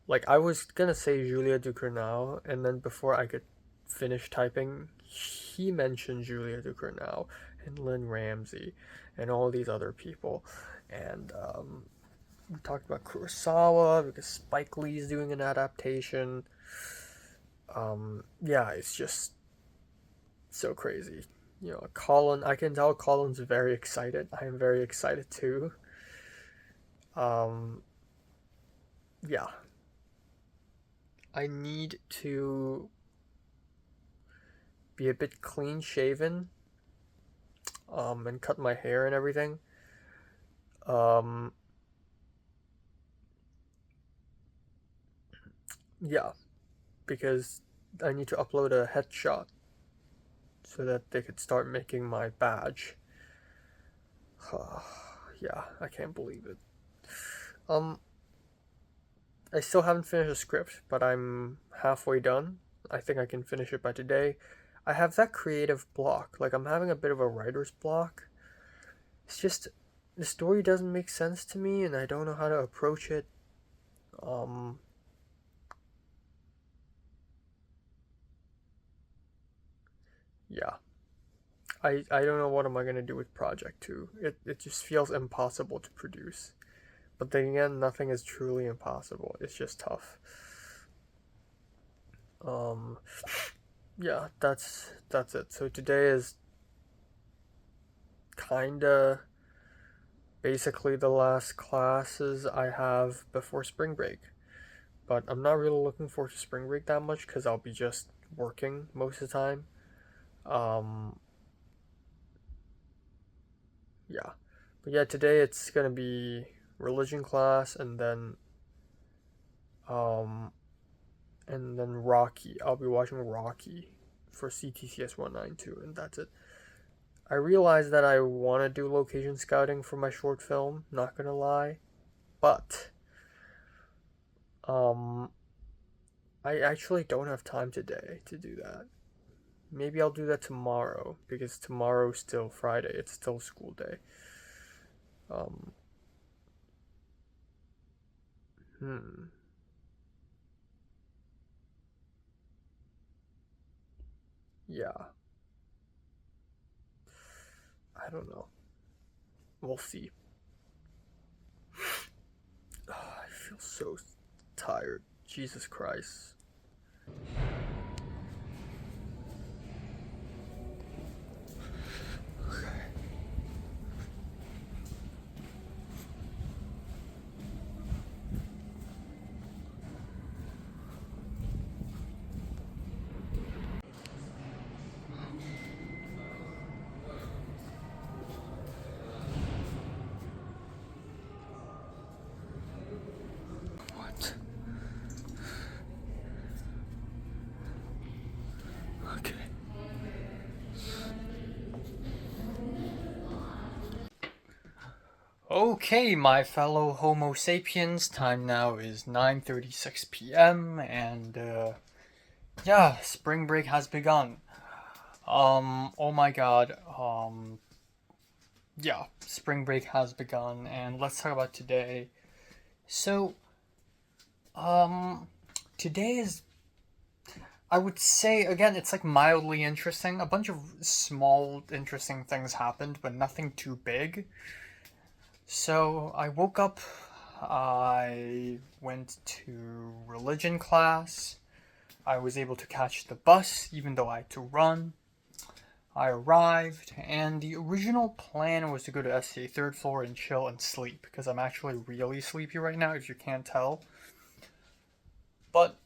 like, I was gonna say Julia Ducournau, and then before I could finish typing, he mentioned Julia Ducournau and Lynn Ramsey and all these other people. And we talked about Kurosawa because Spike Lee's doing an adaptation. Yeah, it's just so crazy. Colin, I can tell Colin's very excited. I am very excited too. Um, yeah. I need to be a bit clean shaven, and cut my hair and everything. Um, yeah, because I need to upload a headshot so that they could start making my badge. Yeah, I can't believe it. Um, I still haven't finished the script, but I'm halfway done. I think I can finish it by today. I have that creative block. Like, I'm having a bit of a writer's block. It's just, the story doesn't make sense to me, and I don't know how to approach it. Um, yeah. I don't know what am I gonna do with Project 2. It just feels impossible to produce. But then again, nothing is truly impossible. It's just tough. Yeah, that's it. So today is kinda basically the last classes I have before spring break. But I'm not really looking forward to spring break that much because I'll be just working most of the time. Um, yeah. But yeah, today it's gonna be religion class um and then Rocky. I'll be watching Rocky for CTCS 192 and that's it. I realized that I want to do location scouting for my short film, not gonna lie. But um I actually don't have time today to do that. Maybe I'll do that tomorrow because tomorrow's still Friday. It's still school day. Um, hmm. Yeah. I don't know. We'll see. I feel so tired. Jesus Christ. What? Okay. Okay, my fellow Homo sapiens, time now is 9:36 p.m. and yeah, spring break has begun. Oh my god. Yeah, spring break has begun and let's talk about today. So, today is, I would say, again, it's like mildly interesting. A bunch of small interesting things happened, but nothing too big. So I woke up, I went to religion class, I was able to catch the bus even though I had to run. I arrived, and the original plan was to go to SCA third floor and chill and sleep because I'm actually really sleepy right now, if you can't tell. But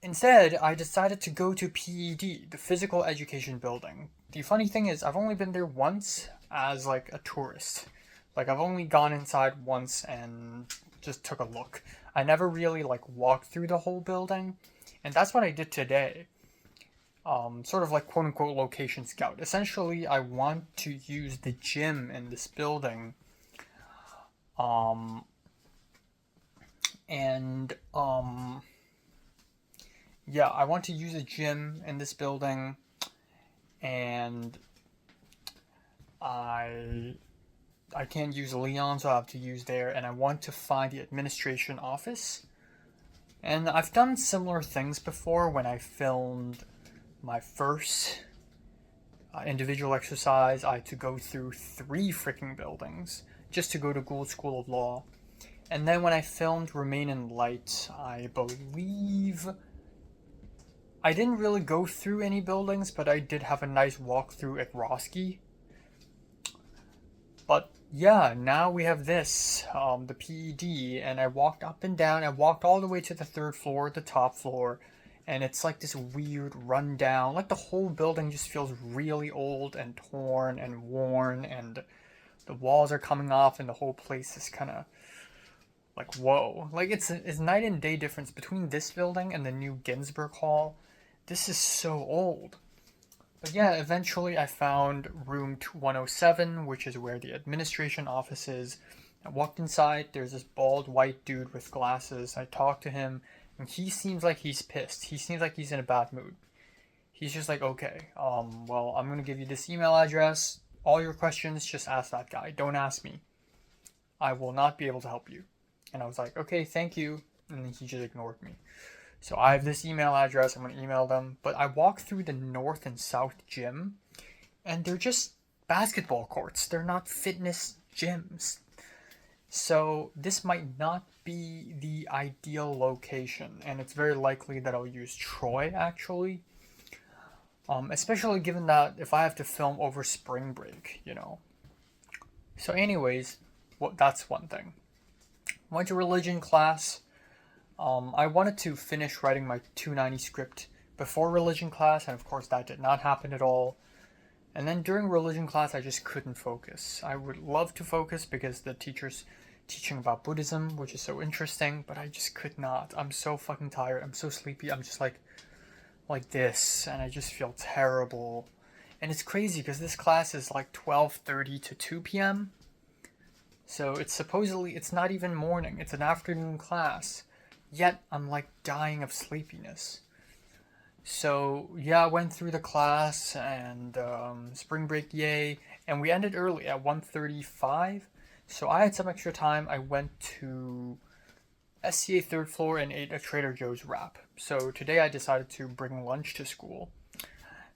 instead, I decided to go to PED, the Physical Education Building. The funny thing is, I've only been there once as like a tourist. Like I've only gone inside once and just took a look. I never really like walked through the whole building, and that's what I did today. Sort of like quote unquote location scout. Essentially, I want to use the gym in this building. Um, and yeah, I want to use a gym in this building, and I can't use Leon, so I have to use there, and I want to find the administration office. And I've done similar things before when I filmed my first individual exercise. I had to go through 3 freaking buildings just to go to Gould School of Law. And then when I filmed Remain in Light, I believe I didn't really go through any buildings, but I did have a nice walkthrough at Roski. But yeah, now we have this, the PED, and I walked up and down. I walked all the way to the 3rd floor, the top floor, and it's like this weird rundown. Like the whole building just feels really old and torn and worn, and the walls are coming off, and the whole place is kind of like whoa. Like it's night and day difference between this building and the new Ginsburg Hall. This is so old. But yeah, eventually I found room 107, which is where the administration office is. I walked inside, there's this bald white dude with glasses. I talked to him, and he seems like he's pissed. He seems like he's in a bad mood. He's just like, okay, well, I'm gonna give you this email address. All your questions, just ask that guy. Don't ask me. I will not be able to help you. And I was like, okay, thank you. And then he just ignored me. So I have this email address, I'm going to email them. But I walked through the north and south gym, and they're just basketball courts. They're not fitness gyms. So this might not be the ideal location, and it's very likely that I'll use Troy actually. Especially given that if I have to film over spring break, you know. So, anyways, that's one thing. Went to religion class. I wanted to finish writing my 290 script before religion class, and of course that did not happen at all. And then during religion class, I just couldn't focus. I would love to focus because the teacher's teaching about Buddhism, which is so interesting, but I just could not. I'm so fucking tired. I'm so sleepy. I'm just like this, and I just feel terrible. And it's crazy because this class is like 12:30 to 2 p.m. So it's not even morning. It's an afternoon class. Yet I'm like dying of sleepiness. So yeah, I went through the class and spring break, yay, and we ended early at 1:35. So I had some extra time. I went to SCA third floor and ate a Trader Joe's wrap. So today I decided to bring lunch to school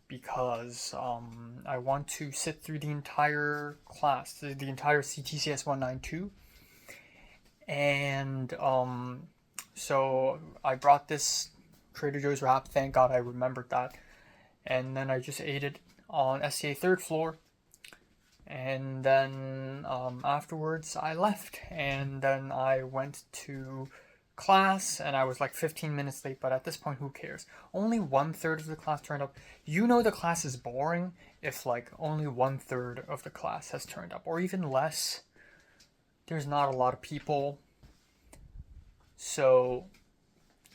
because I want to sit through the entire class, the entire CTCS 192. And so I brought this Trader Joe's wrap. Thank God I remembered that. And then I just ate it on SCA third floor. And then afterwards I left. And then I went to class and I was like 15 minutes late, but at this point who cares? Only 1/3 of the class turned up. You know the class is boring if like only 1/3 of the class has turned up, or even less. There's not a lot of people. So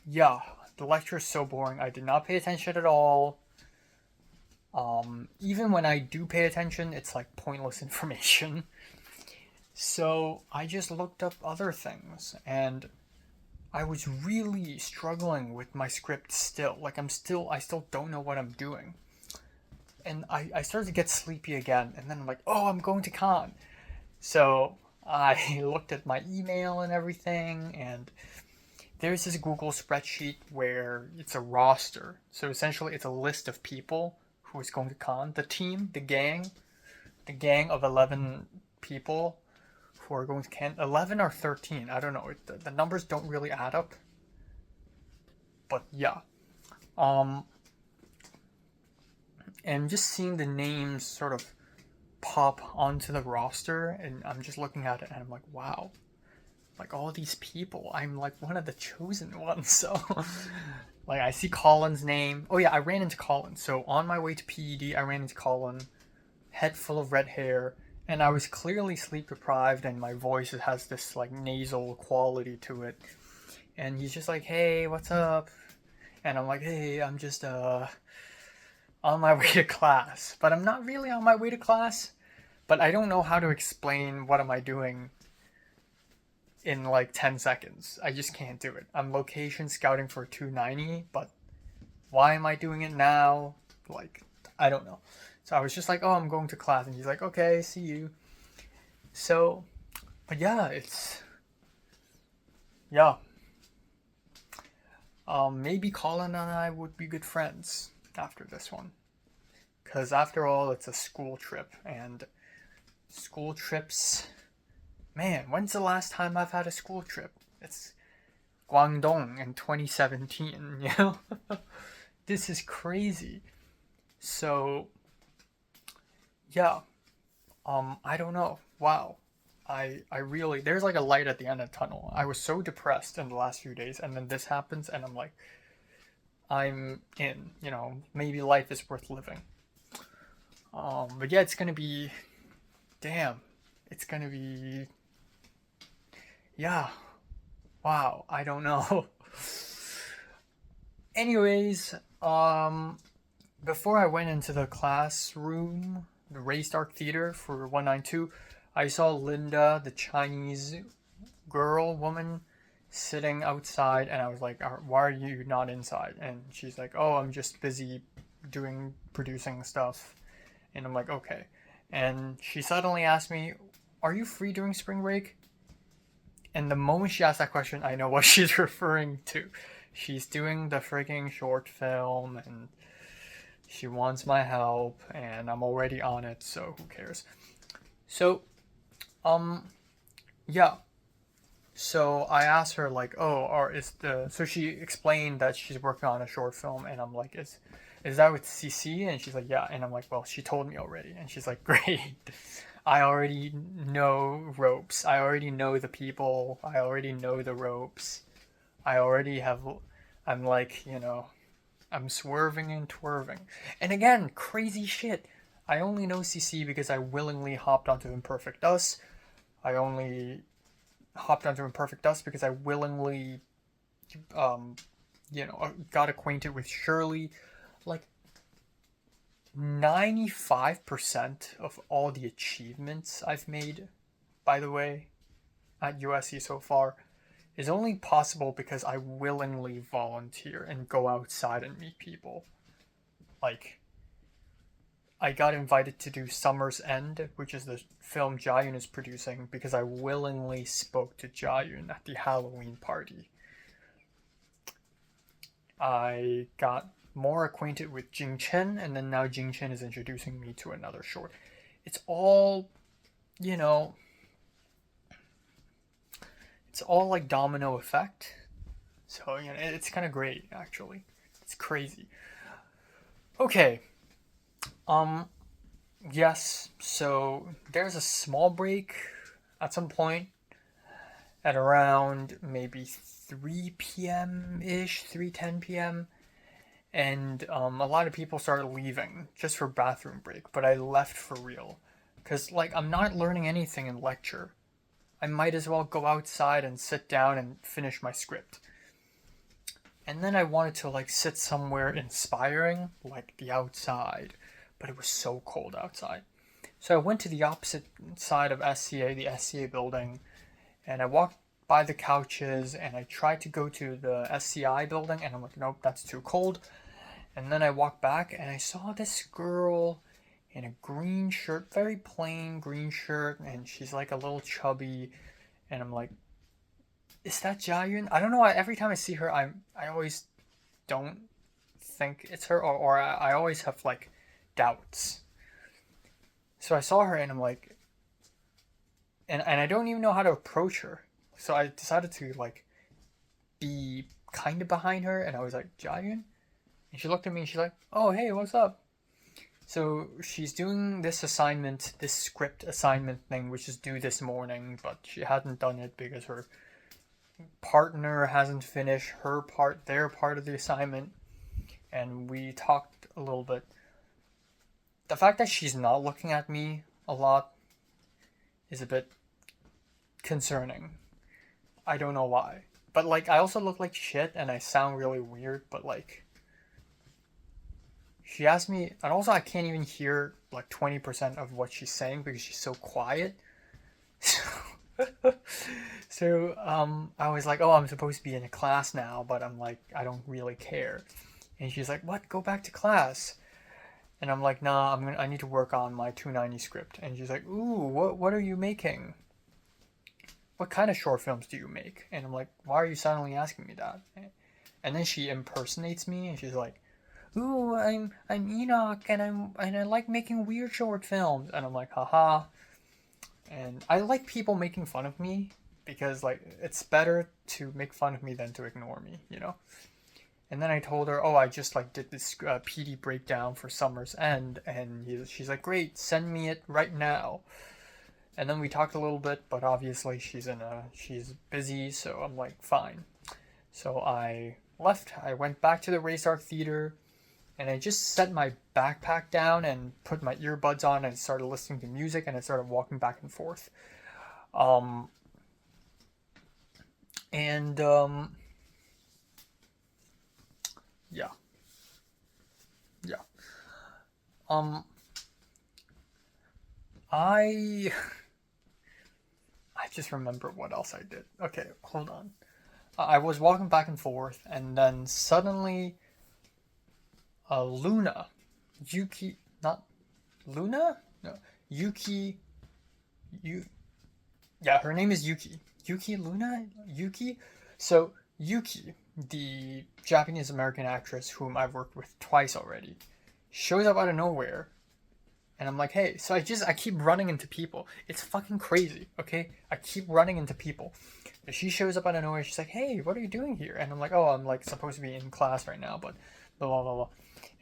yeah, the lecture is so boring. I did not pay attention at all. Even when I do pay attention, it's like pointless information. So I just looked up other things, and I was really struggling with my script still. Like I still don't know what I'm doing. And I started to get sleepy again, and then I'm like, oh, I'm going to con. So I looked at my email and everything, and there's this Google spreadsheet where it's a roster. So essentially it's a list of people who is going to con. The team, the gang of 11 people who are going to con. 11 or 13, I don't know. The numbers don't really add up. But yeah. And just seeing the names sort of pop onto the roster, and I'm just looking at it and I'm like, wow. Like all these people, I'm like one of the chosen ones. So like I see Colin's name. Oh yeah, I ran into Colin. So on my way to PED, I ran into Colin, head full of red hair, and I was clearly sleep deprived, and my voice has this like nasal quality to it. And he's just like, hey, what's up? And I'm like, hey, I'm just on my way to class. But I'm not really on my way to class. But I don't know how to explain what am I doing in like 10 seconds. I just can't do it. I'm location scouting for 290, but why am I doing it now? Like, I don't know. So I was just like, oh, I'm going to class. And he's like, okay, see you. So, but yeah, yeah. Maybe Colin and I would be good friends after this one. Because after all, it's a school trip. And school trips... Man, when's the last time I've had a school trip? It's Guangdong in 2017, you know? This is crazy. So, yeah. I don't know. Wow. I really, there's like a light at the end of the tunnel. I was so depressed in the last few days, and then this happens, and I'm like, I'm in, you know, maybe life is worth living. But yeah, it's gonna be, damn, it's gonna be, yeah, wow, I don't know. Anyways, before I went into the classroom, the Raised Arc Theater for 192, I saw Linda, the Chinese woman, sitting outside, and I was like, why are you not inside? And she's like, oh, I'm just busy producing stuff. And I'm like, okay. And she suddenly asked me, are you free during spring break? And the moment she asked that question, I know what she's referring to. She's doing the freaking short film, and she wants my help, and I'm already on it, so who cares? So, yeah, So I asked her like, "Oh, or is the..." So she explained that she's working on a short film, and I'm like, "Is that with CC?" And she's like, "Yeah." And I'm like, "Well, she told me already." And she's like, "Great. I already know ropes. I already know the people. I already know the ropes. I already have." I'm like, I'm swerving and twirving. And again, crazy shit. I only know CC because I willingly hopped onto Imperfect Us. I only hopped onto Imperfect Dust because I willingly, um, got acquainted with Shirley. Like 95% of all the achievements I've made, by the way, at USC so far, is only possible because I willingly volunteer and go outside and meet people. Like, I got invited to do Summer's End, which is the film Jayun is producing, because I willingly spoke to Jayun at the Halloween party. I got more acquainted with Jing Chen, and then now Jing Chen is introducing me to another short. It's all, you know, it's all like domino effect. So, it's kind of great, actually. It's crazy. Okay. Um, yes, so there's a small break at some point at around maybe 3 p.m. ish, 3:10 p.m. And a lot of people started leaving just for bathroom break, but I left for real. Because, like, I'm not learning anything in lecture. I might as well go outside and sit down and finish my script. And then I wanted to, like, sit somewhere inspiring, like the outside. But it was so cold outside. So I went to the opposite side of SCA, the SCA building, and I walked by the couches and I tried to go to the SCI building, and I'm like, nope, that's too cold. And then I walked back and I saw this girl in a green shirt, very plain green shirt, and she's like a little chubby, and I'm like, is that Jayun? I don't know. Every time I see her, I always don't think it's her, or I always have like doubts. So I saw her and I'm like, and I don't even know how to approach her. So I decided to like be kind of behind her, and I was like, Jayun? And she looked at me and she's like, oh, hey, what's up? So she's doing this assignment, this script assignment thing, which is due this morning, but she hadn't done it because her partner hasn't finished their part of the assignment. And we talked a little bit. The fact that she's not looking at me a lot is a bit concerning. I don't know why. But, like, I also look like shit and I sound really weird, but, like, she asked me, and also I can't even hear, like, 20% of what she's saying because she's so quiet. So, I was like, oh, I'm supposed to be in a class now, but I'm like, I don't really care. And she's like, what? Go back to class. And I'm like, nah, I need to work on my 290 script. And she's like, ooh, what are you making? What kind of short films do you make? And I'm like, why are you suddenly asking me that? And then she impersonates me, and she's like, ooh, I'm Enoch, and I like making weird short films. And I'm like, haha. And I like people making fun of me because, like, it's better to make fun of me than to ignore me, And then I told her, oh, I just like did this PD breakdown for Summer's End, and she's like, great, send me it right now. And then we talked a little bit, but obviously she's busy, so I'm like, fine. So I left. I went back to the Race Theater, and I just set my backpack down and put my earbuds on and started listening to music, and I started walking back and forth. Yeah. Yeah. I just remember what else I did. Okay, hold on. I was walking back and forth, and then suddenly, Luna, Yuki, not Luna, no, Yuki, yeah, her name is Yuki. Yuki Luna, Yuki. So Yuki, the Japanese American actress whom I've worked with twice already, shows up out of nowhere And I'm like, hey, so I keep running into people. It's fucking crazy, okay? I keep running into people. And she shows up out of nowhere. She's like, hey, what are you doing here? And I'm like, oh, I'm like supposed to be in class right now, but blah, blah, blah, blah.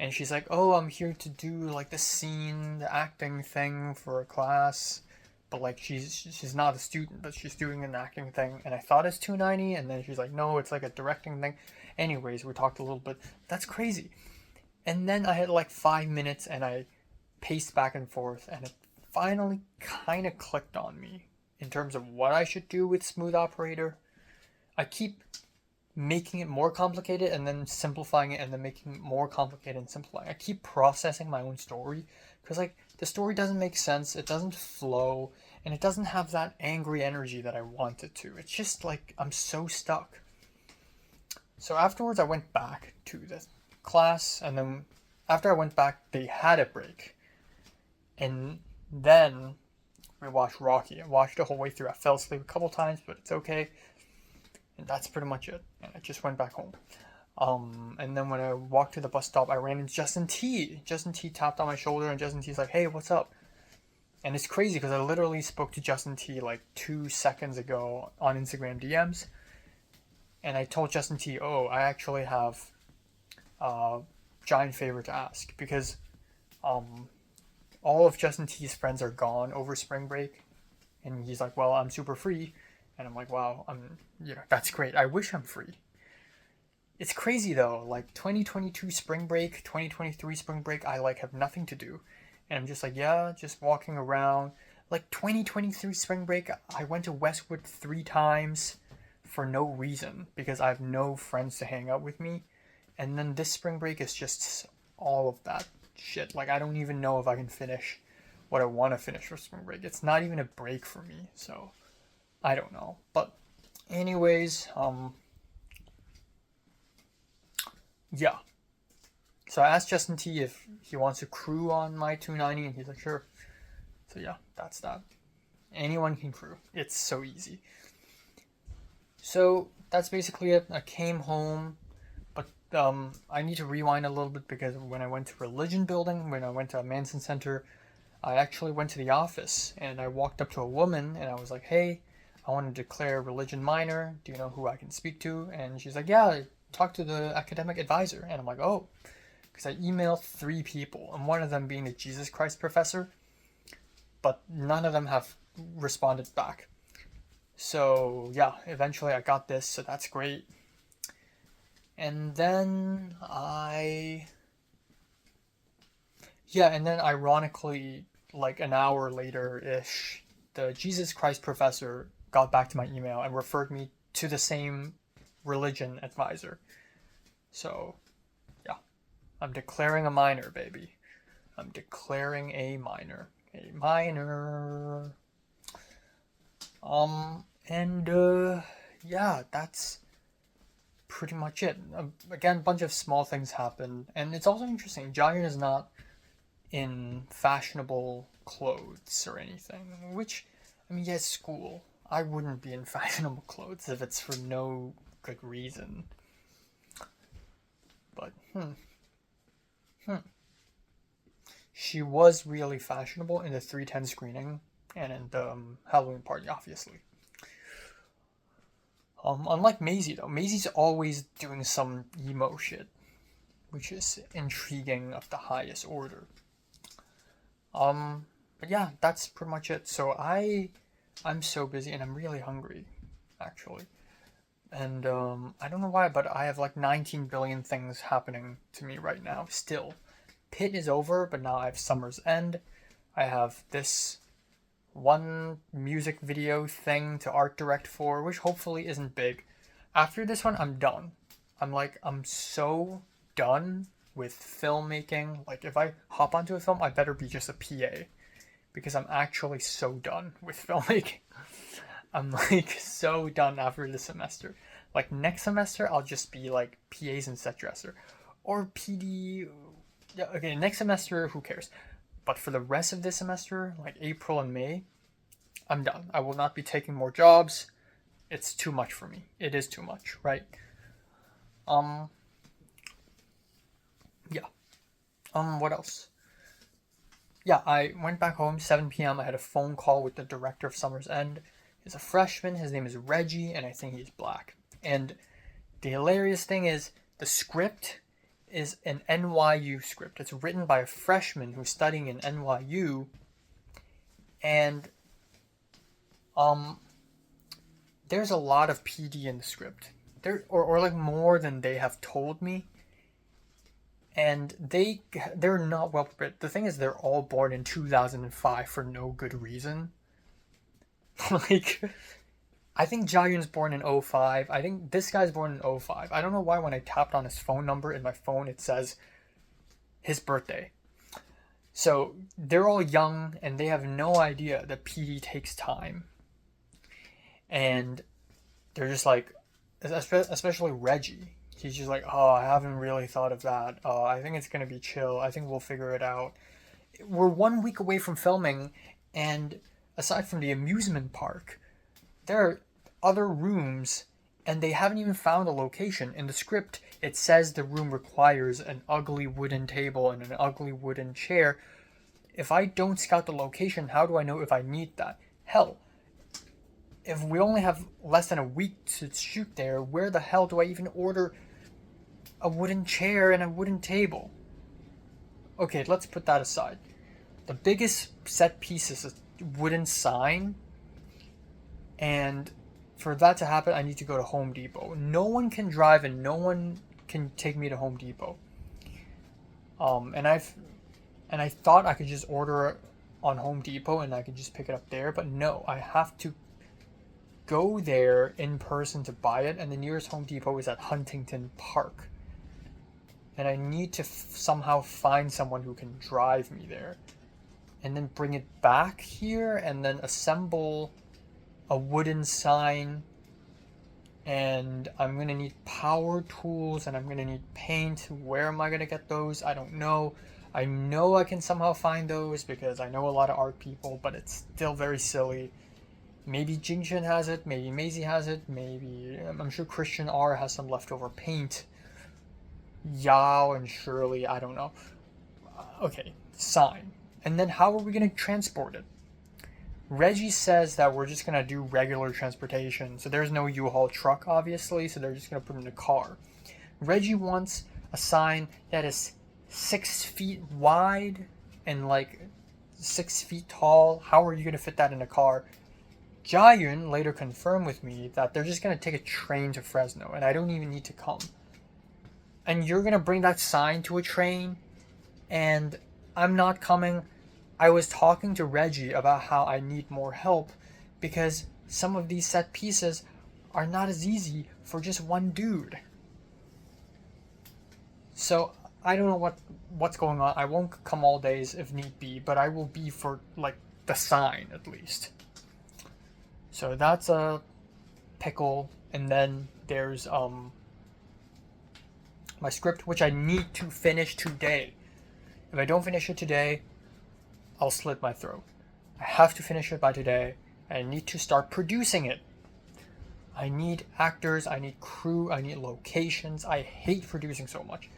And she's like, oh, I'm here to do like the scene, the acting thing for a class. But like she's not a student, but she's doing an acting thing. And I thought it's 290, and then she's like, no, it's like a directing thing. Anyways, we talked a little bit. That's crazy. And then I had like 5 minutes, and I paced back and forth, and it finally kind of clicked on me in terms of what I should do with Smooth Operator. I keep making it more complicated and then simplifying it and then making it more complicated and simplifying. I keep processing my own story because like the story doesn't make sense, it doesn't flow, and it doesn't have that angry energy that I want it to. It's just like I'm so stuck. So afterwards I went back to the class, and then after I went back they had a break. And then we watched Rocky. I watched the whole way through. I fell asleep a couple times, but it's okay. And that's pretty much it. And I just went back home. And then when I walked to the bus stop, I ran into Justin T. Justin T tapped on my shoulder, and Justin T's like, hey, what's up? And it's crazy because I literally spoke to Justin T like 2 seconds ago on Instagram DMs. And I told Justin T, oh, I actually have a giant favor to ask, because all of Justin T's friends are gone over spring break. And he's like, well, I'm super free. And I'm like, wow, that's great. I wish I'm free. It's crazy though, like 2022 spring break, 2023 spring break, I like have nothing to do. And I'm just like, yeah, just walking around. Like 2023 spring break, I went to Westwood 3 times for no reason because I have no friends to hang out with me. And then this spring break is just all of that shit. Like I don't even know if I can finish what I want to finish for spring break. It's not even a break for me, so I don't know. But anyways, yeah. So I asked Justin T if he wants to crew on my 290, and he's like, sure. So yeah, that's that. Anyone can crew. It's so easy. So that's basically it. I came home, but I need to rewind a little bit because when I went to religion building, when I went to Manson Center, I actually went to the office and I walked up to a woman and I was like, hey, I want to declare religion minor. Do you know who I can speak to? And she's like, yeah, talk to the academic advisor. And I'm like, oh, because I emailed 3 people, and one of them being the Jesus Christ professor, but none of them have responded back. So yeah, eventually I got this, so that's great. And then ironically, like an hour later-ish, the Jesus Christ professor got back to my email and referred me to the same religion advisor. So, yeah. I'm declaring a minor, baby. I'm declaring a minor. A minor. Yeah, that's pretty much it. Again, a bunch of small things happened. And it's also interesting, Jiren is not in fashionable clothes or anything, which, I mean, yes, school. I wouldn't be in fashionable clothes if it's for no good reason. But, She was really fashionable in the 310 screening and in the Halloween party, obviously. Unlike Maisie, though. Maisie's always doing some emo shit, which is intriguing of the highest order. But yeah, that's pretty much it. So I'm so busy and I'm really hungry, actually. And I don't know why, but I have like 19 billion things happening to me right now still. Pit is over, but now I have Summer's End. I have this one music video thing to art direct for, which hopefully isn't big. After this one, I'm done. I'm so done with filmmaking. Like, if I hop onto a film, I better be just a PA. Because I'm actually so done with filmmaking. I'm like so done after this semester. Like next semester, I'll just be like PAs and set dresser. Or PD. Yeah, okay, next semester, who cares? But for the rest of this semester, like April and May, I'm done. I will not be taking more jobs. It's too much for me. It is too much, right? Yeah. What else? yeah, I went back home 7 p.m. I had a phone call with the director of Summer's End. He's a freshman. His name is Reggie, and I think he's black. And the hilarious thing is the script is an NYU script. It's written by a freshman who's studying in NYU, and there's a lot of PD in the script. Or like more than they have told me. And they're not well prepared. The thing is, they're all born in 2005 for no good reason. Like, I think Jayun's born in 05. I think this guy's born in 05. I don't know why when I tapped on his phone number in my phone, it says his birthday. So they're all young and they have no idea that PD takes time. And they're just like, especially Reggie. He's just like, oh, I haven't really thought of that. I think it's going to be chill. I think we'll figure it out. We're 1 week away from filming, and aside from the amusement park, there are other rooms, and they haven't even found a location. In the script, it says the room requires an ugly wooden table and an ugly wooden chair. If I don't scout the location, how do I know if I need that? Hell, if we only have less than a week to shoot there, where the hell do I even order a wooden chair and a wooden table? Okay, let's put that aside. The biggest set piece is a wooden sign, and for that to happen, I need to go to Home Depot. No one can drive and no one can take me to Home Depot. And I thought I could just order it on Home Depot and I could just pick it up there, but no, I have to go there in person to buy it, and the nearest Home Depot is at Huntington Park. And I need to somehow find someone who can drive me there. And then bring it back here and then assemble a wooden sign. And I'm going to need power tools and I'm going to need paint. Where am I going to get those? I don't know. I know I can somehow find those because I know a lot of art people, but it's still very silly. Maybe Jingjin has it, maybe Maisie has it, maybe I'm sure Christian R has some leftover paint. Yao and Shirley, I don't know. Okay, sign. And then how are we going to transport it? Reggie says that we're just going to do regular transportation. So there's no U-Haul truck, obviously, so they're just going to put it in a car. Reggie wants a sign that is 6 feet wide and like 6 feet tall. How are you going to fit that in a car? Jayun later confirmed with me that they're just going to take a train to Fresno and I don't even need to come. And you're going to bring that sign to a train and I'm not coming. I was talking to Reggie about how I need more help because some of these set pieces are not as easy for just one dude. So I don't know what's going on. I won't come all days if need be, but I will be for like the sign at least. So that's a pickle, and then there's my script, which I need to finish today. If I don't finish it today, I'll slit my throat. I have to finish it by today. I need to start producing it. I need actors, I need crew, I need locations. I hate producing so much.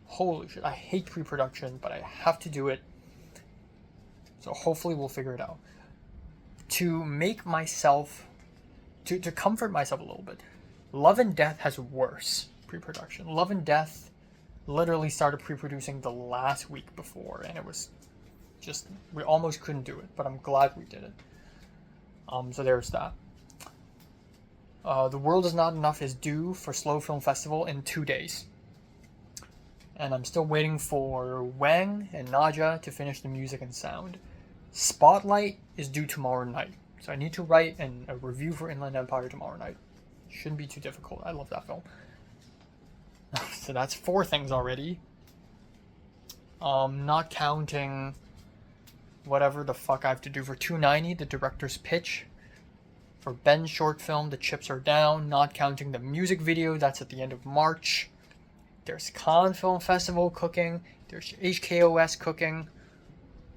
Holy shit, I hate pre-production, but I have to do it. So hopefully we'll figure it out. To make myself, to comfort myself a little bit, Love and Death has worse pre-production. Love and Death literally started pre-producing the last week before, and it was just, we almost couldn't do it, but I'm glad we did it. So there's that. The World Is Not Enough is due for Slow Film Festival in 2 days. And I'm still waiting for Wang and Naja to finish the music and sound. Spotlight is due tomorrow night. So I need to write a review for Inland Empire tomorrow night. Shouldn't be too difficult. I love that film. So that's 4 things already. Not counting whatever the fuck I have to do for 290, the director's pitch. For Ben's short film, The Chips Are Down, not counting the music video, that's at the end of March. There's Cannes Film Festival cooking, there's HKOS cooking.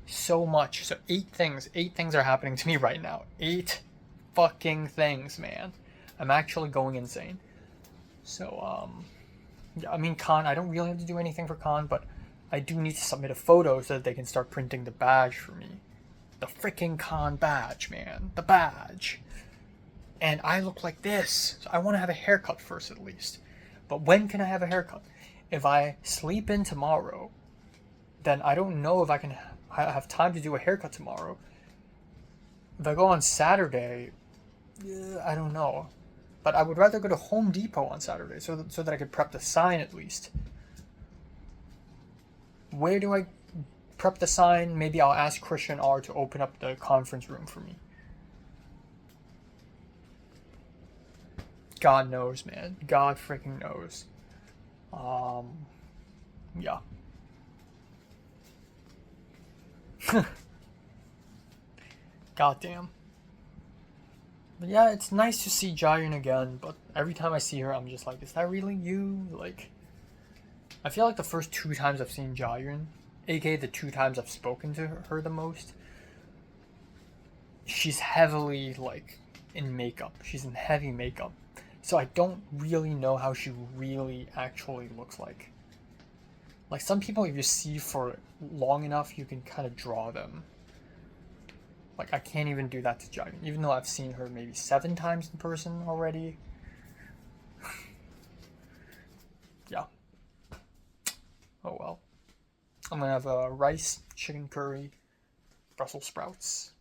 So much. So 8 things. 8 things are happening to me right now. 8 fucking things, man. I'm actually going insane. So, yeah, I mean, Cannes, I don't really have to do anything for Cannes, but I do need to submit a photo so that they can start printing the badge for me. The freaking con badge, man. The badge. And I look like this. So I want to have a haircut first at least. But when can I have a haircut? If I sleep in tomorrow, then I don't know if I can have time to do a haircut tomorrow. If I go on Saturday, I don't know. But I would rather go to Home Depot on Saturday so that I could prep the sign at least. Where do I prep the sign? Maybe I'll ask Christian R to open up the conference room for me. God knows, man. God freaking knows. Yeah. Goddamn. But yeah, it's nice to see Jiren again, but every time I see her, I'm just like, is that really you? Like, I feel like the first 2 times I've seen Jiren, aka the 2 times I've spoken to her the most, she's heavily, like, in makeup. She's in heavy makeup. So I don't really know how she really actually looks like. Like, some people, if you see for long enough, you can kind of draw them. Like, I can't even do that to Jiren, even though I've seen her maybe 7 times in person already. Yeah. Oh well. I'm gonna have rice, chicken curry, Brussels sprouts.